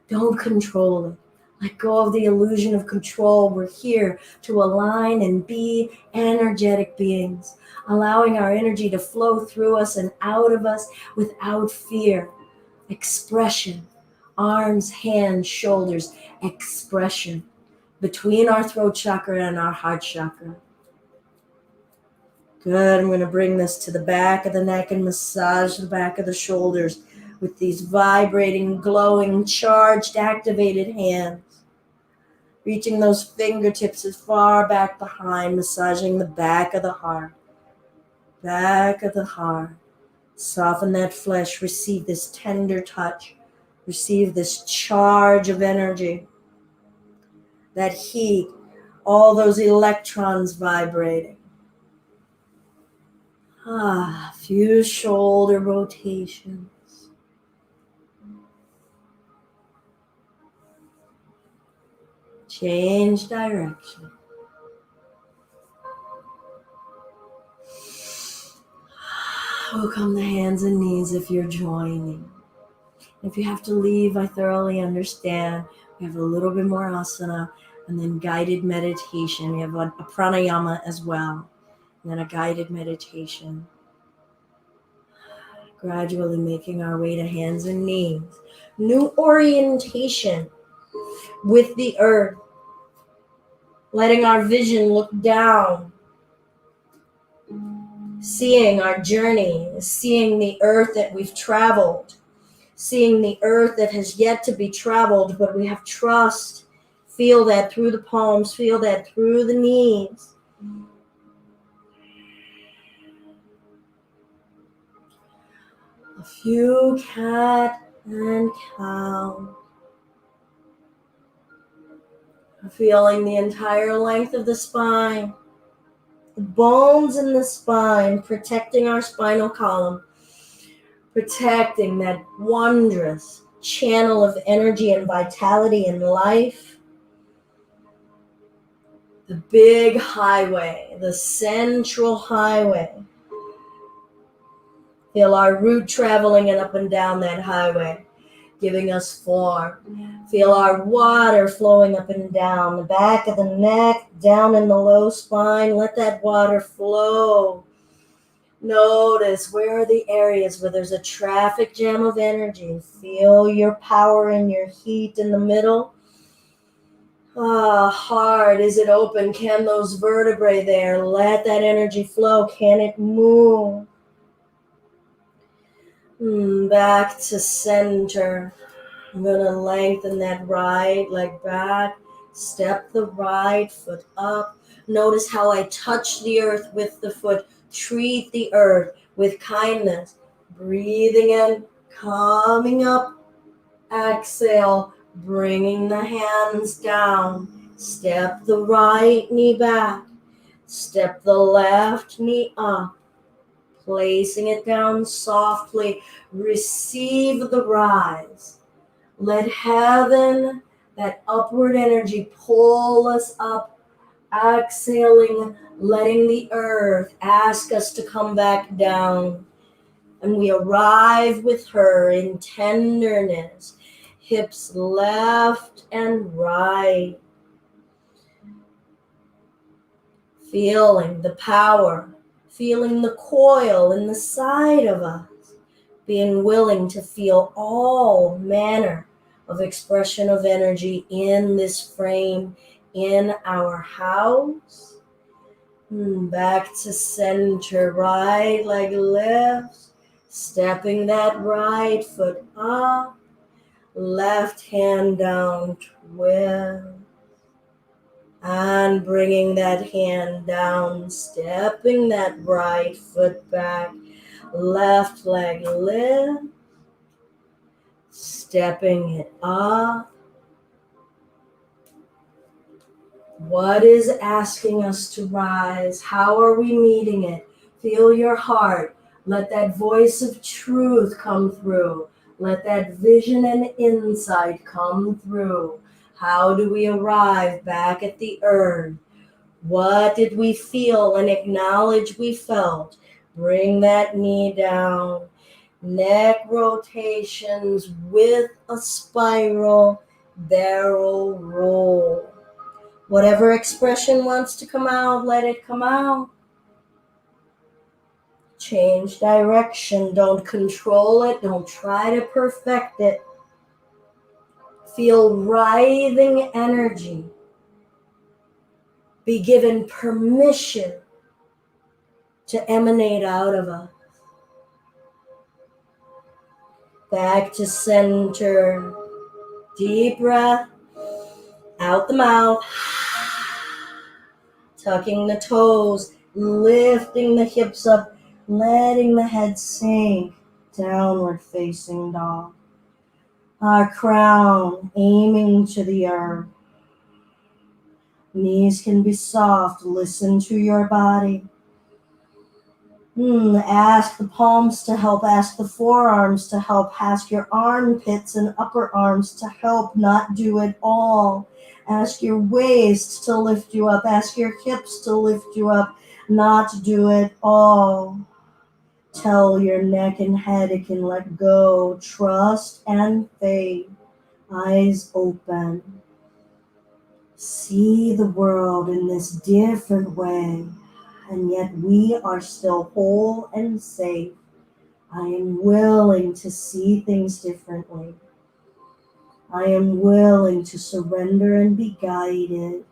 Don't control it. Let go of the illusion of control. We're here to align and be energetic beings, allowing our energy to flow through us and out of us without fear. Expression. Arms, hands, shoulders. Expression. Between our throat chakra and our heart chakra. Good. I'm going to bring this to the back of the neck and massage the back of the shoulders with these vibrating, glowing, charged, activated hands. Reaching those fingertips as far back behind, massaging the back of the heart. Back of the heart. Soften that flesh. Receive this tender touch. Receive this charge of energy. That heat. All those electrons vibrating. Few shoulder rotations. Change direction. Oh, come the hands and knees if you're joining. If you have to leave, I thoroughly understand. We have a little bit more asana, and then guided meditation. We have a pranayama as well, and then a guided meditation. Gradually making our way to hands and knees. New orientation with the earth. Letting our vision look down. Seeing our journey. Seeing the earth that we've traveled. Seeing the earth that has yet to be traveled, but we have trust. Feel that through the palms. Feel that through the knees. A few cat and cow. Feeling the entire length of the spine. The bones in the spine, protecting our spinal column. Protecting that wondrous channel of energy and vitality and life. The big highway, the central highway. Feel our root traveling and up and down that highway, giving us form. Feel our water flowing up and down the back of the neck, down in the low spine. Let that water flow. Notice where are the areas where there's a traffic jam of energy. Feel your power and your heat in the middle. Heart, is it open? Can those vertebrae there let that energy flow? Can it move? Back to center. I'm going to lengthen that right leg back. Step the right foot up. Notice how I touch the earth with the foot. Treat the earth with kindness. Breathing in, coming up. Exhale, bringing the hands down. Step the right knee back. Step the left knee up. Placing it down softly. Receive the rise. Let heaven, that upward energy, pull us up. Exhaling, letting the earth ask us to come back down. And we arrive with her in tenderness. Hips left and right. Feeling the power. Feeling the coil in the side of us. Being willing to feel all manner of expression of energy in this frame, in our house. Back to center, right leg lifts, stepping that right foot up, left hand down, twist, and bringing that hand down, stepping that right foot back, left leg lift, stepping it up. What is asking us to rise? How are we meeting it? Feel your heart. Let that voice of truth come through. Let that vision and insight come through. How do we arrive back at the earth? What did we feel and acknowledge we felt? Bring that knee down. Neck rotations with a spiral barrel roll. Whatever expression wants to come out, let it come out. Change direction. Don't control it. Don't try to perfect it. Feel writhing energy. Be given permission to emanate out of us. Back to center. Deep breath. Out the mouth. Tucking the toes. Lifting the hips up. Letting the head sink. Downward facing dog. Our crown aiming to the earth. Knees can be soft. Listen to your body. Ask the palms to help. Ask the forearms to help. Ask your armpits and upper arms to help. Not do it all. Ask your waist to lift you up. Ask your hips to lift you up. Not do it all. Tell your neck and head it can let go. Trust and faith. Eyes open. See the world in this different way, and yet we are still whole and safe. I am willing to see things differently. I am willing to surrender and be guided.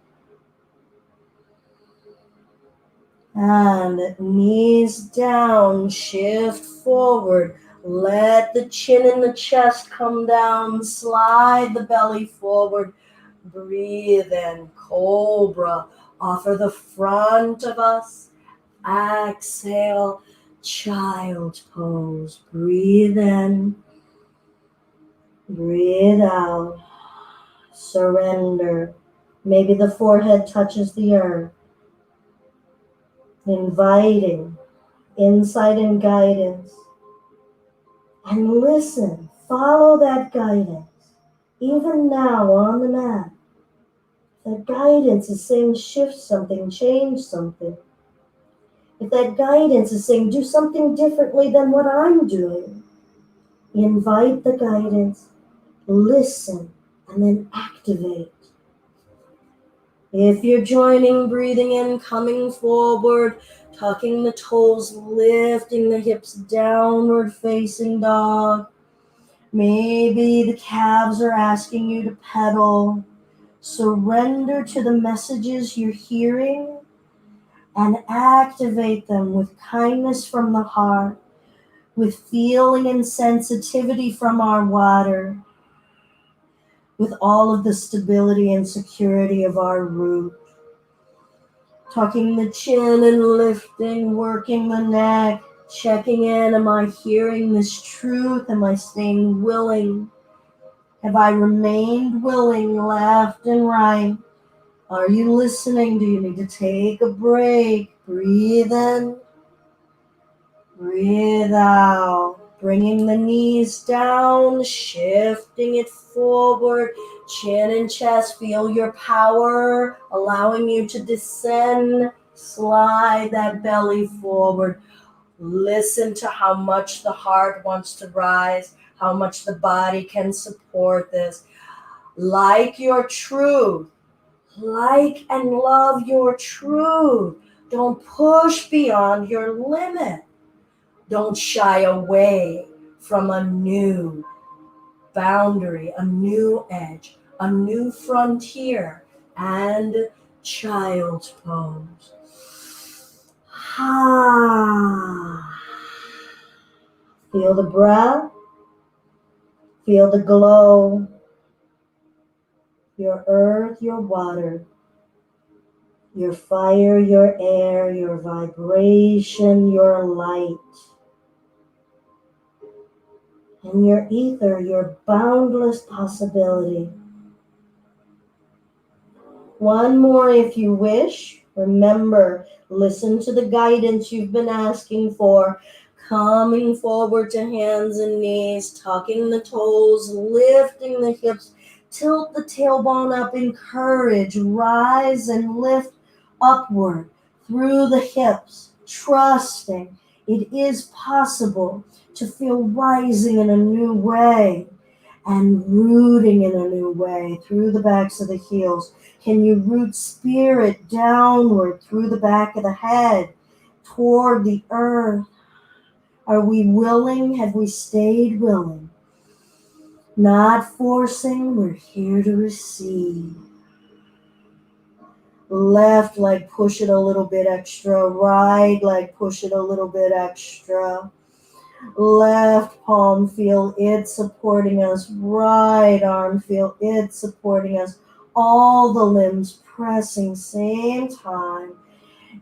And knees down, shift forward. Let the chin and the chest come down. Slide the belly forward. Breathe in, cobra. Offer the front of us. Exhale, child's pose. Breathe in. Breathe out. Surrender. Maybe the forehead touches the earth. Inviting insight and guidance. And listen. Follow that guidance. Even now on the mat. That guidance is saying shift something, change something. If that guidance is saying do something differently than what I'm doing, invite the guidance, listen, and then activate. If you're joining, breathing in, coming forward, tucking the toes, lifting the hips, downward facing dog. Maybe the calves are asking you to pedal. Surrender to the messages you're hearing and activate them with kindness from the heart, with feeling and sensitivity from our water, with all of the stability and security of our root. Tucking the chin and lifting, working the neck, checking in. Am I hearing this truth? Am I staying willing? Have I remained willing left and right? Are you listening? Do you need to take a break? Breathe in. Breathe out. Bringing the knees down, shifting it forward. Chin and chest, feel your power, allowing you to descend. Slide that belly forward. Listen to how much the heart wants to rise, how much the body can support this. Like your truth. Like and love your truth. Don't push beyond your limit. Don't shy away from a new boundary, a new edge, a new frontier, and child's pose. Feel the breath. Feel the glow. Your earth, your water. Your fire, your air, your vibration, your light. And your ether, your boundless possibility. One more if you wish. Remember, listen to the guidance you've been asking for. Coming forward to hands and knees, tucking the toes, lifting the hips, tilt the tailbone up, encourage, rise and lift upward through the hips, trusting it is possible to feel rising in a new way and rooting in a new way through the backs of the heels. Can you root spirit downward through the back of the head toward the earth? Are we willing? Have we stayed willing? Not forcing, we're here to receive. Left leg, push it a little bit extra. Right leg, push it a little bit extra. Left palm, feel it supporting us. Right arm, feel it supporting us. All the limbs pressing same time.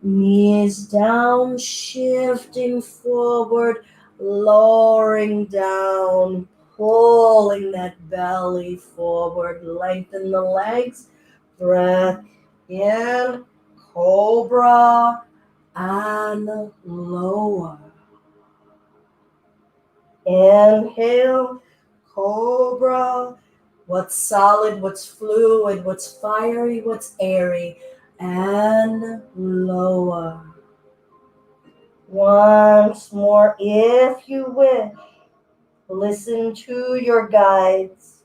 Knees down, shifting forward, lowering down, pulling that belly forward. Lengthen the legs. Breath in, cobra, and lower. Inhale, cobra. What's solid, what's fluid, what's fiery, what's airy. And lower. Once more, if you wish, listen to your guides.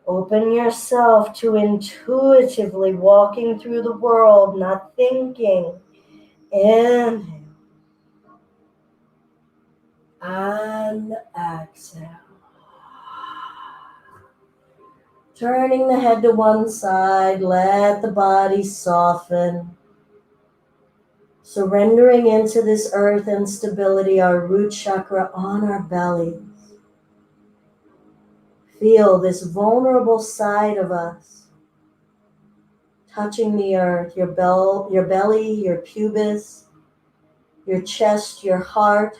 Open yourself to intuitively walking through the world, not thinking. Inhale and exhale. Turning the head to one side, let the body soften. Surrendering into this earth and stability, our root chakra on our bellies. Feel this vulnerable side of us touching the earth, your belly, your pubis, your chest, your heart.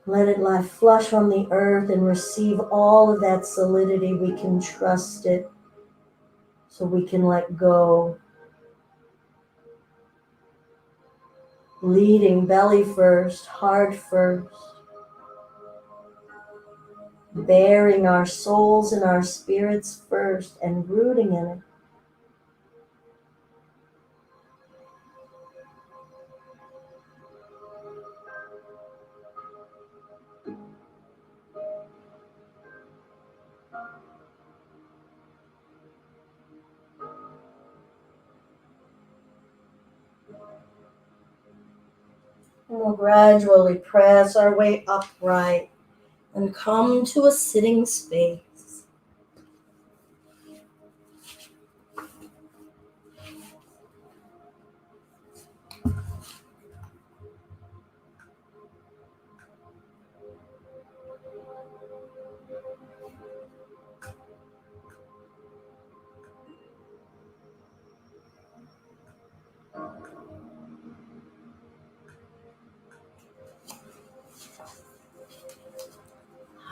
Let it lie flush on the earth and receive all of that solidity. We can trust it so we can let go. Leading belly first, heart first. Bearing our souls and our spirits first and rooting in it. And we'll gradually press our way upright and come to a sitting space.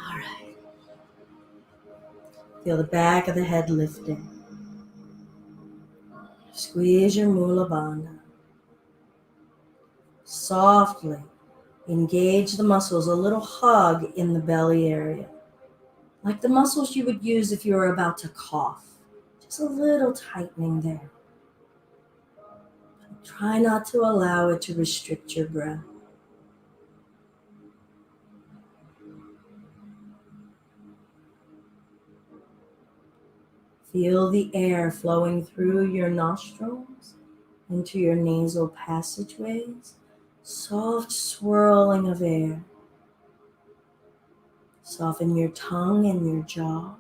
All right. Feel the back of the head lifting. Squeeze your mula bandha. Softly engage the muscles, a little hug in the belly area. Like the muscles you would use if you were about to cough. Just a little tightening there. Try not to allow it to restrict your breath. Feel the air flowing through your nostrils into your nasal passageways. Soft swirling of air. Soften your tongue and your jaw.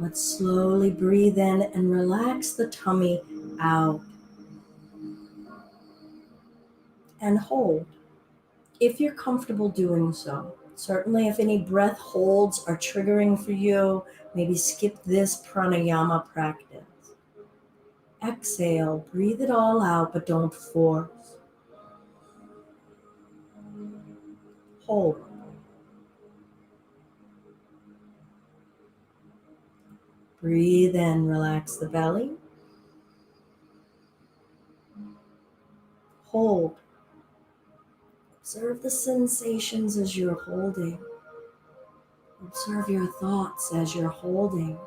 Let's slowly breathe in and relax the tummy out. And hold, if you're comfortable doing so. Certainly if any breath holds are triggering for you, maybe skip this pranayama practice. Exhale, breathe it all out, but don't force. Hold. Breathe in, relax the belly. Hold. Observe the sensations as you're holding. Observe your thoughts as you're holding.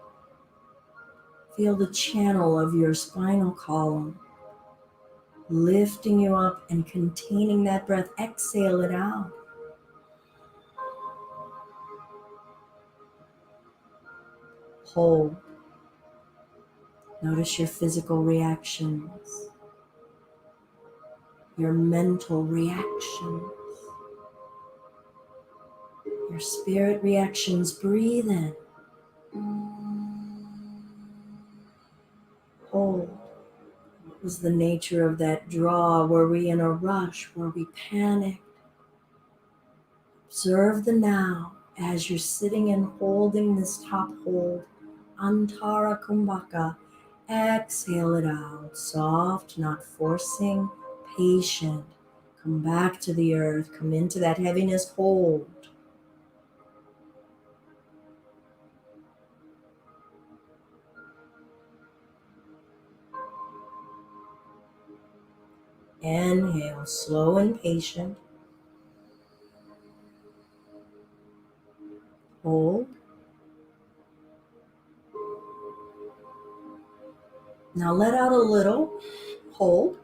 Feel the channel of your spinal column, lifting you up and containing that breath. Exhale it out. Hold. Notice your physical reactions, your mental reactions, your spirit reactions. Breathe in. Hold. What was the nature of that draw? Were we in a rush? Were we panicked? Observe the now as you're sitting and holding this top hold. Antara Kumbhaka. Exhale it out. Soft, not forcing, patient. Come back to the earth. Come into that heaviness. Hold. Inhale, slow and patient. Hold. Now let out a little. Hold.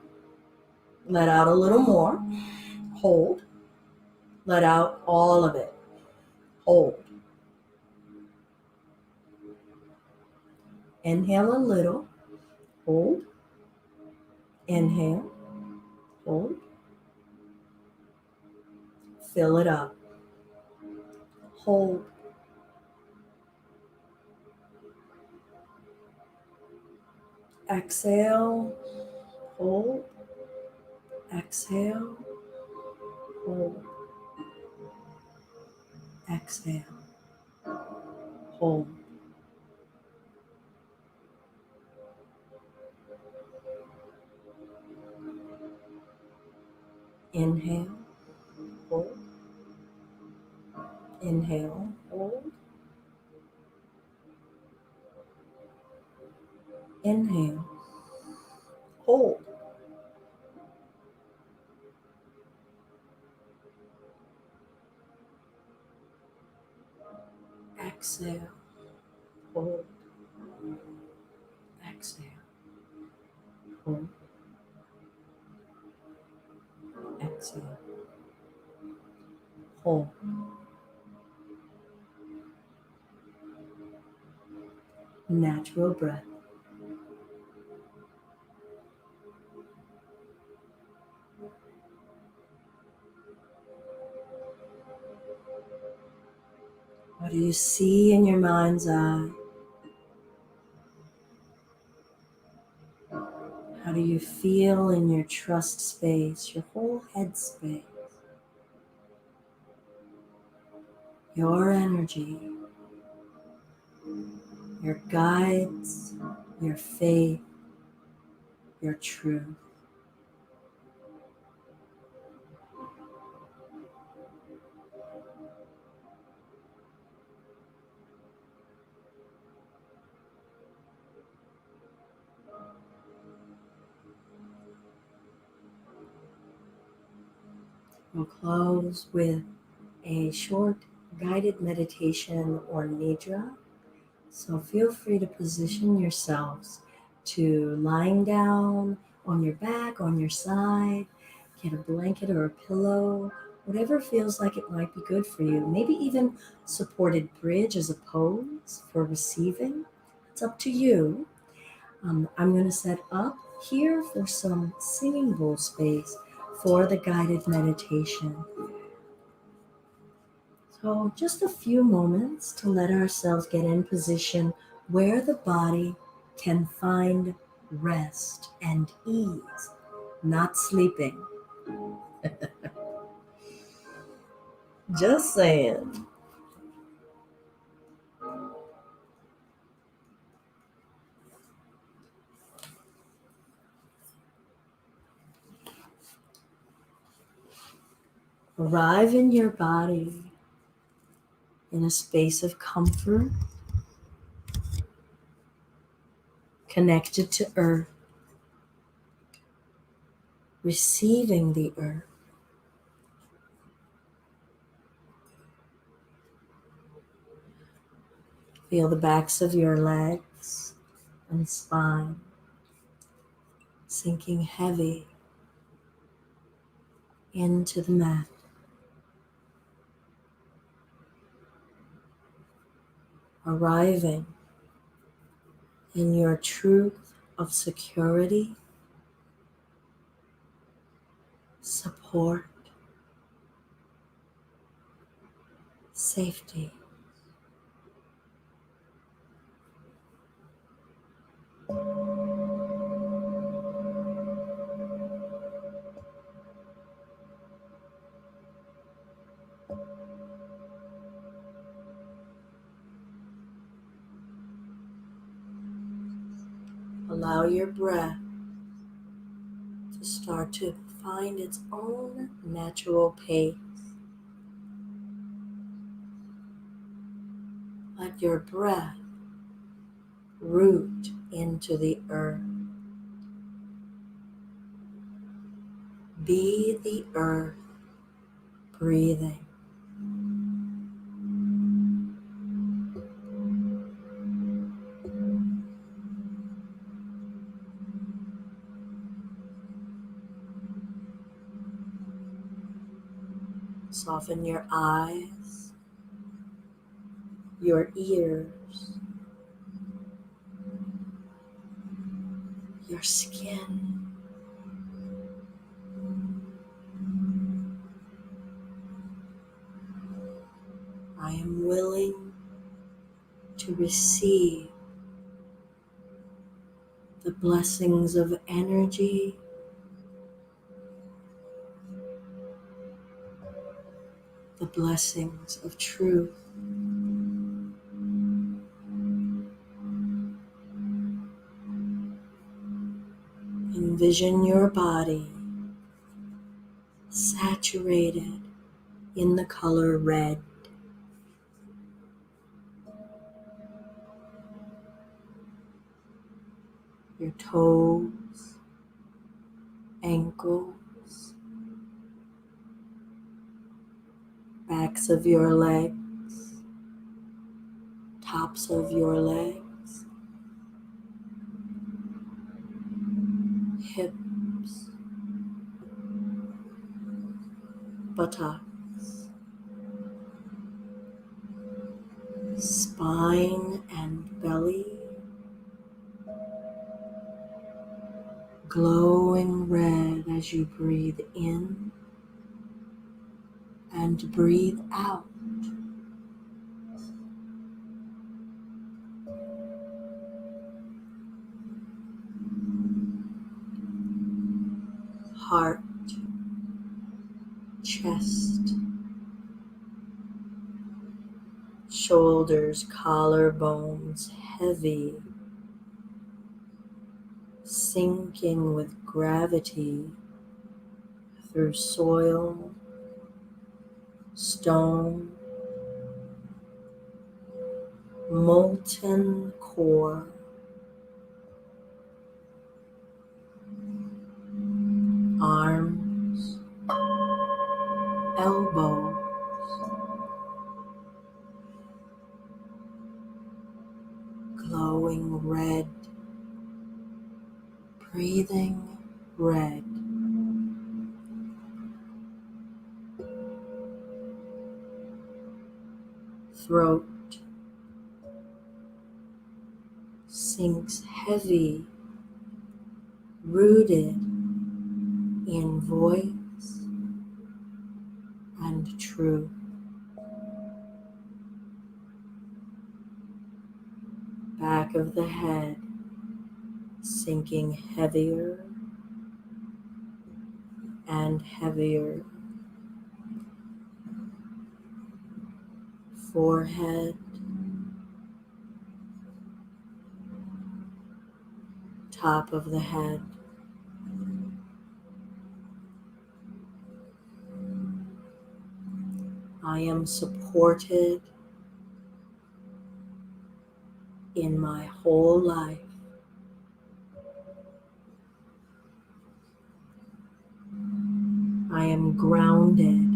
Let out a little more. Hold. Let out all of it. Hold. Inhale a little. Hold. Inhale. Hold. Fill it up. Hold. Exhale. Hold. Exhale. Hold. Exhale. Hold. Inhale. Hold. Inhale. Hold. Inhale. Hold. Exhale. Hold. Exhale. Hold. Exhale. Hold. Natural breath. What do you see in your mind's eye? How do you feel in your trust space, your whole head space? Your energy, your guides, your faith, your truth. We'll close with a short guided meditation or nidra. So feel free to position yourselves to lying down on your back, on your side, get a blanket or a pillow, whatever feels like it might be good for you. Maybe even supported bridge as a pose for receiving. It's up to you. I'm going to set up here for some singing bowl space for the guided meditation. So just a few moments to let ourselves get in position where the body can find rest and ease, not sleeping. Just saying. Arrive in your body in a space of comfort, connected to earth, receiving the earth. Feel the backs of your legs and spine sinking heavy into the mat. Arriving in your truth of security, support, safety. Allow your breath to start to find its own natural pace. Let your breath root into the earth. Be the earth breathing. Soften your eyes, your ears, your skin. I am willing to receive the blessings of energy, the blessings of truth. Envision your body saturated in the color red. Your toes, ankles, backs of your legs, tops of your legs, hips, buttocks, spine and belly, glowing red as you breathe in and breathe out. Heart, chest, shoulders, collarbones heavy, sinking with gravity through soil, stone, molten core, arms, elbows, glowing red, breathing red. Throat sinks heavy, rooted in voice and truth. Back of the head sinking heavier and heavier. Forehead, top of the head, I am supported in my whole life. I am grounded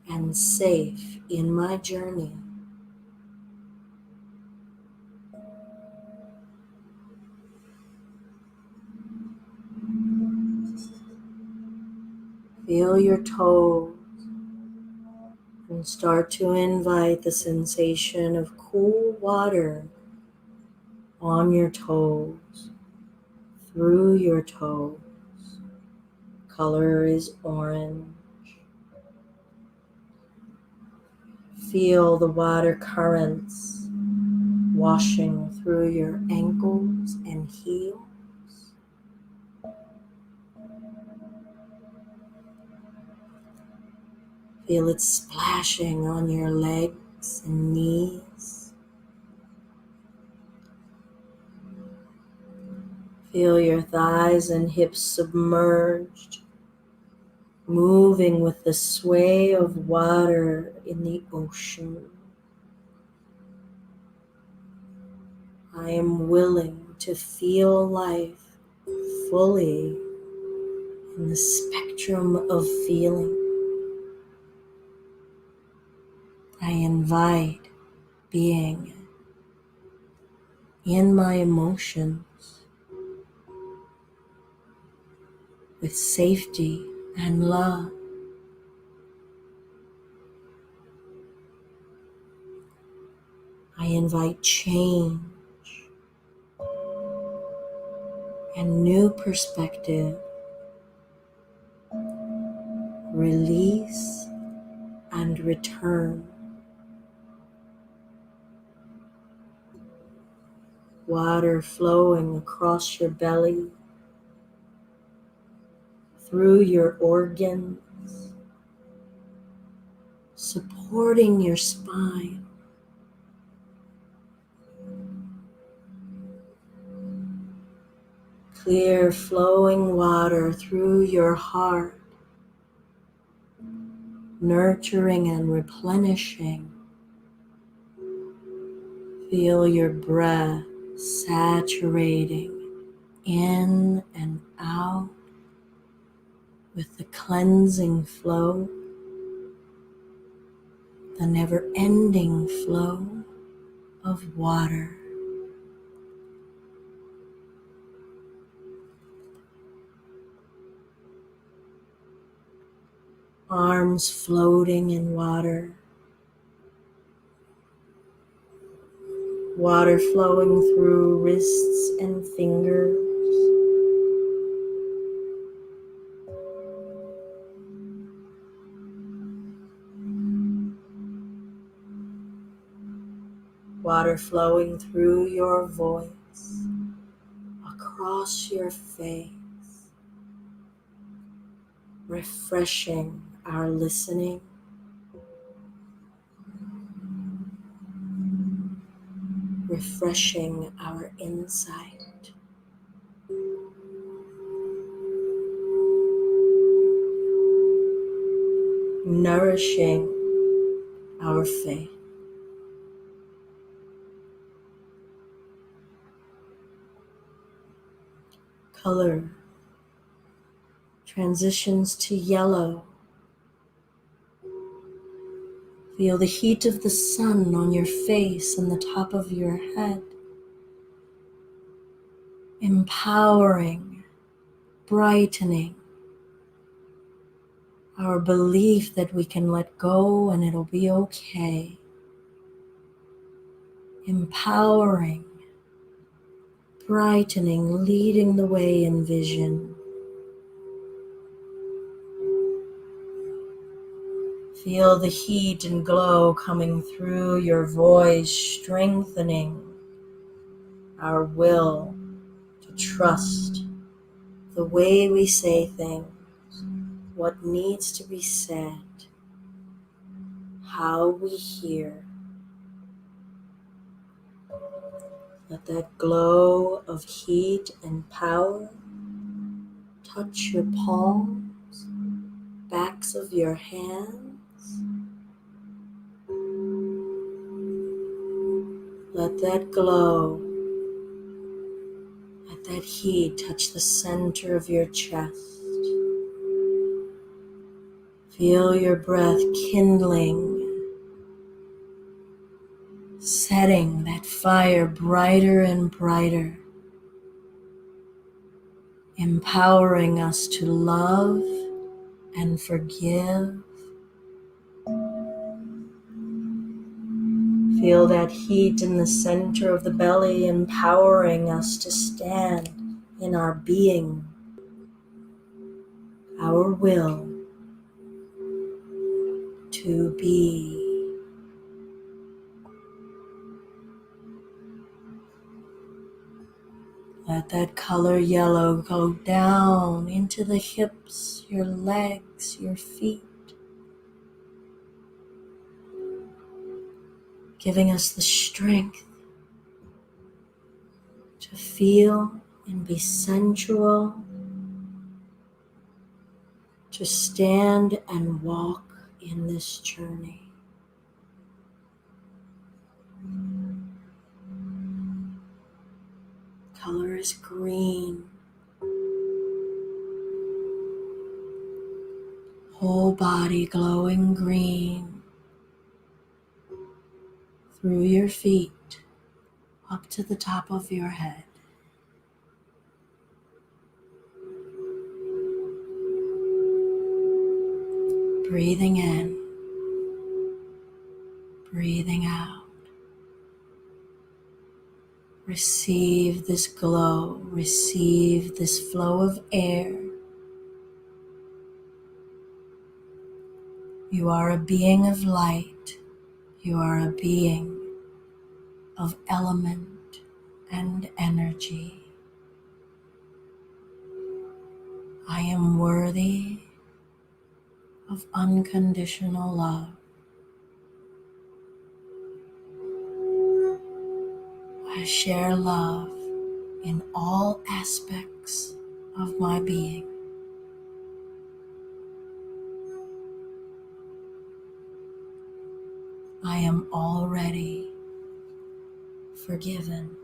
and safe in my journey. Feel your toes and start to invite the sensation of cool water on your toes, through your toes. Color is orange. Feel the water currents washing through your ankles and heels. Feel it splashing on your legs and knees. Feel your thighs and hips submerged, moving with the sway of water in the ocean. I am willing to feel life fully in the spectrum of feeling. I invite being in my emotions with safety and love. I invite change and new perspective, release and return. Water flowing across your belly, through your organs, supporting your spine. Clear flowing water through your heart, nurturing and replenishing. Feel your breath saturating in and out with the cleansing flow, the never-ending flow of water. Arms floating in water, water flowing through wrists and fingers. Water flowing through your voice, across your face, refreshing our listening, refreshing our insight. Nourishing our faith. Color transitions to yellow. Feel the heat of the sun on your face and the top of your head, empowering, brightening our belief that we can let go and it'll be okay. Empowering, brightening, leading the way in vision. Feel the heat and glow coming through your voice, strengthening our will to trust the way we say things, what needs to be said, how we hear. Let that glow of heat and power touch your palms, backs of your hands. Let that glow, let that heat touch the center of your chest. Feel your breath kindling, setting that fire brighter and brighter, empowering us to love and forgive. Feel that heat in the center of the belly, empowering us to stand in our being, our will to be. Let that color yellow go down into the hips, your legs, your feet, giving us the strength to feel and be sensual, to stand and walk in this journey. Color is green. whole body glowing green through your feet up to the top of your head. Breathing in, breathing out. Receive this glow, receive this flow of air. You are a being of light. You are a being of element and energy. I am worthy of unconditional love. I share love in all aspects of my being. I am already forgiven.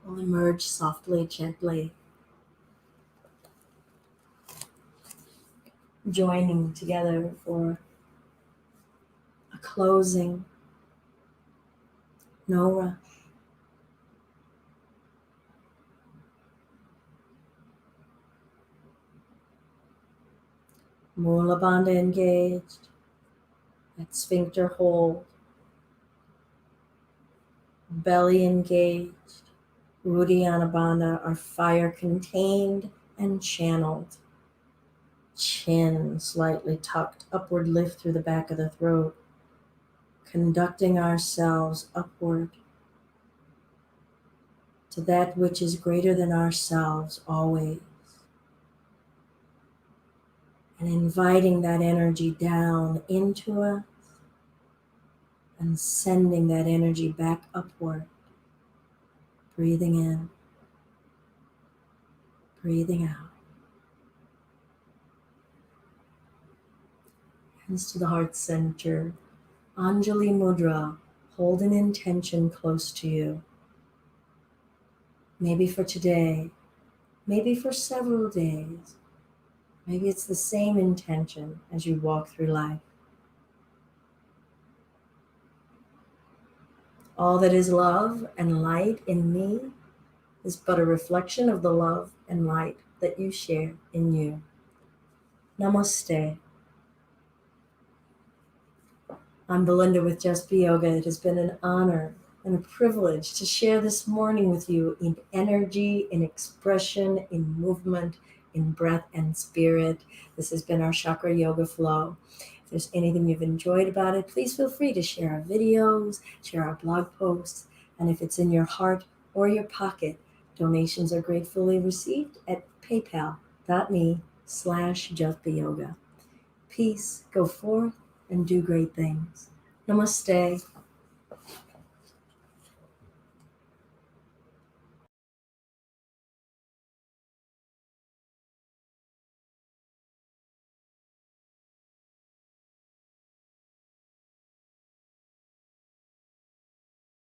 We'll emerge softly, gently, joining together for a closing. No rush. Mula bandha engaged. That sphincter hold. Belly engaged. Uddiyana bandha, our fire contained and channeled. Chin slightly tucked, upward lift through the back of the throat, conducting ourselves upward to that which is greater than ourselves always, and inviting that energy down into us and sending that energy back upward, breathing in, breathing out. Hands to the heart center. Anjali Mudra, hold an intention close to you. Maybe for today, maybe for several days. Maybe it's the same intention as you walk through life. All that is love and light in me is but a reflection of the love and light that you share in you. Namaste. I'm Belinda with Just Be Yoga. It has been an honor and a privilege to share this morning with you in energy, in expression, in movement, in breath and spirit. This has been our Chakra Yoga Flow. If there's anything you've enjoyed about it, please feel free to share our videos, share our blog posts, and if it's in your heart or your pocket, donations are gratefully received at paypal.me/justbeyoga. Peace, go forth and do great things. Namaste.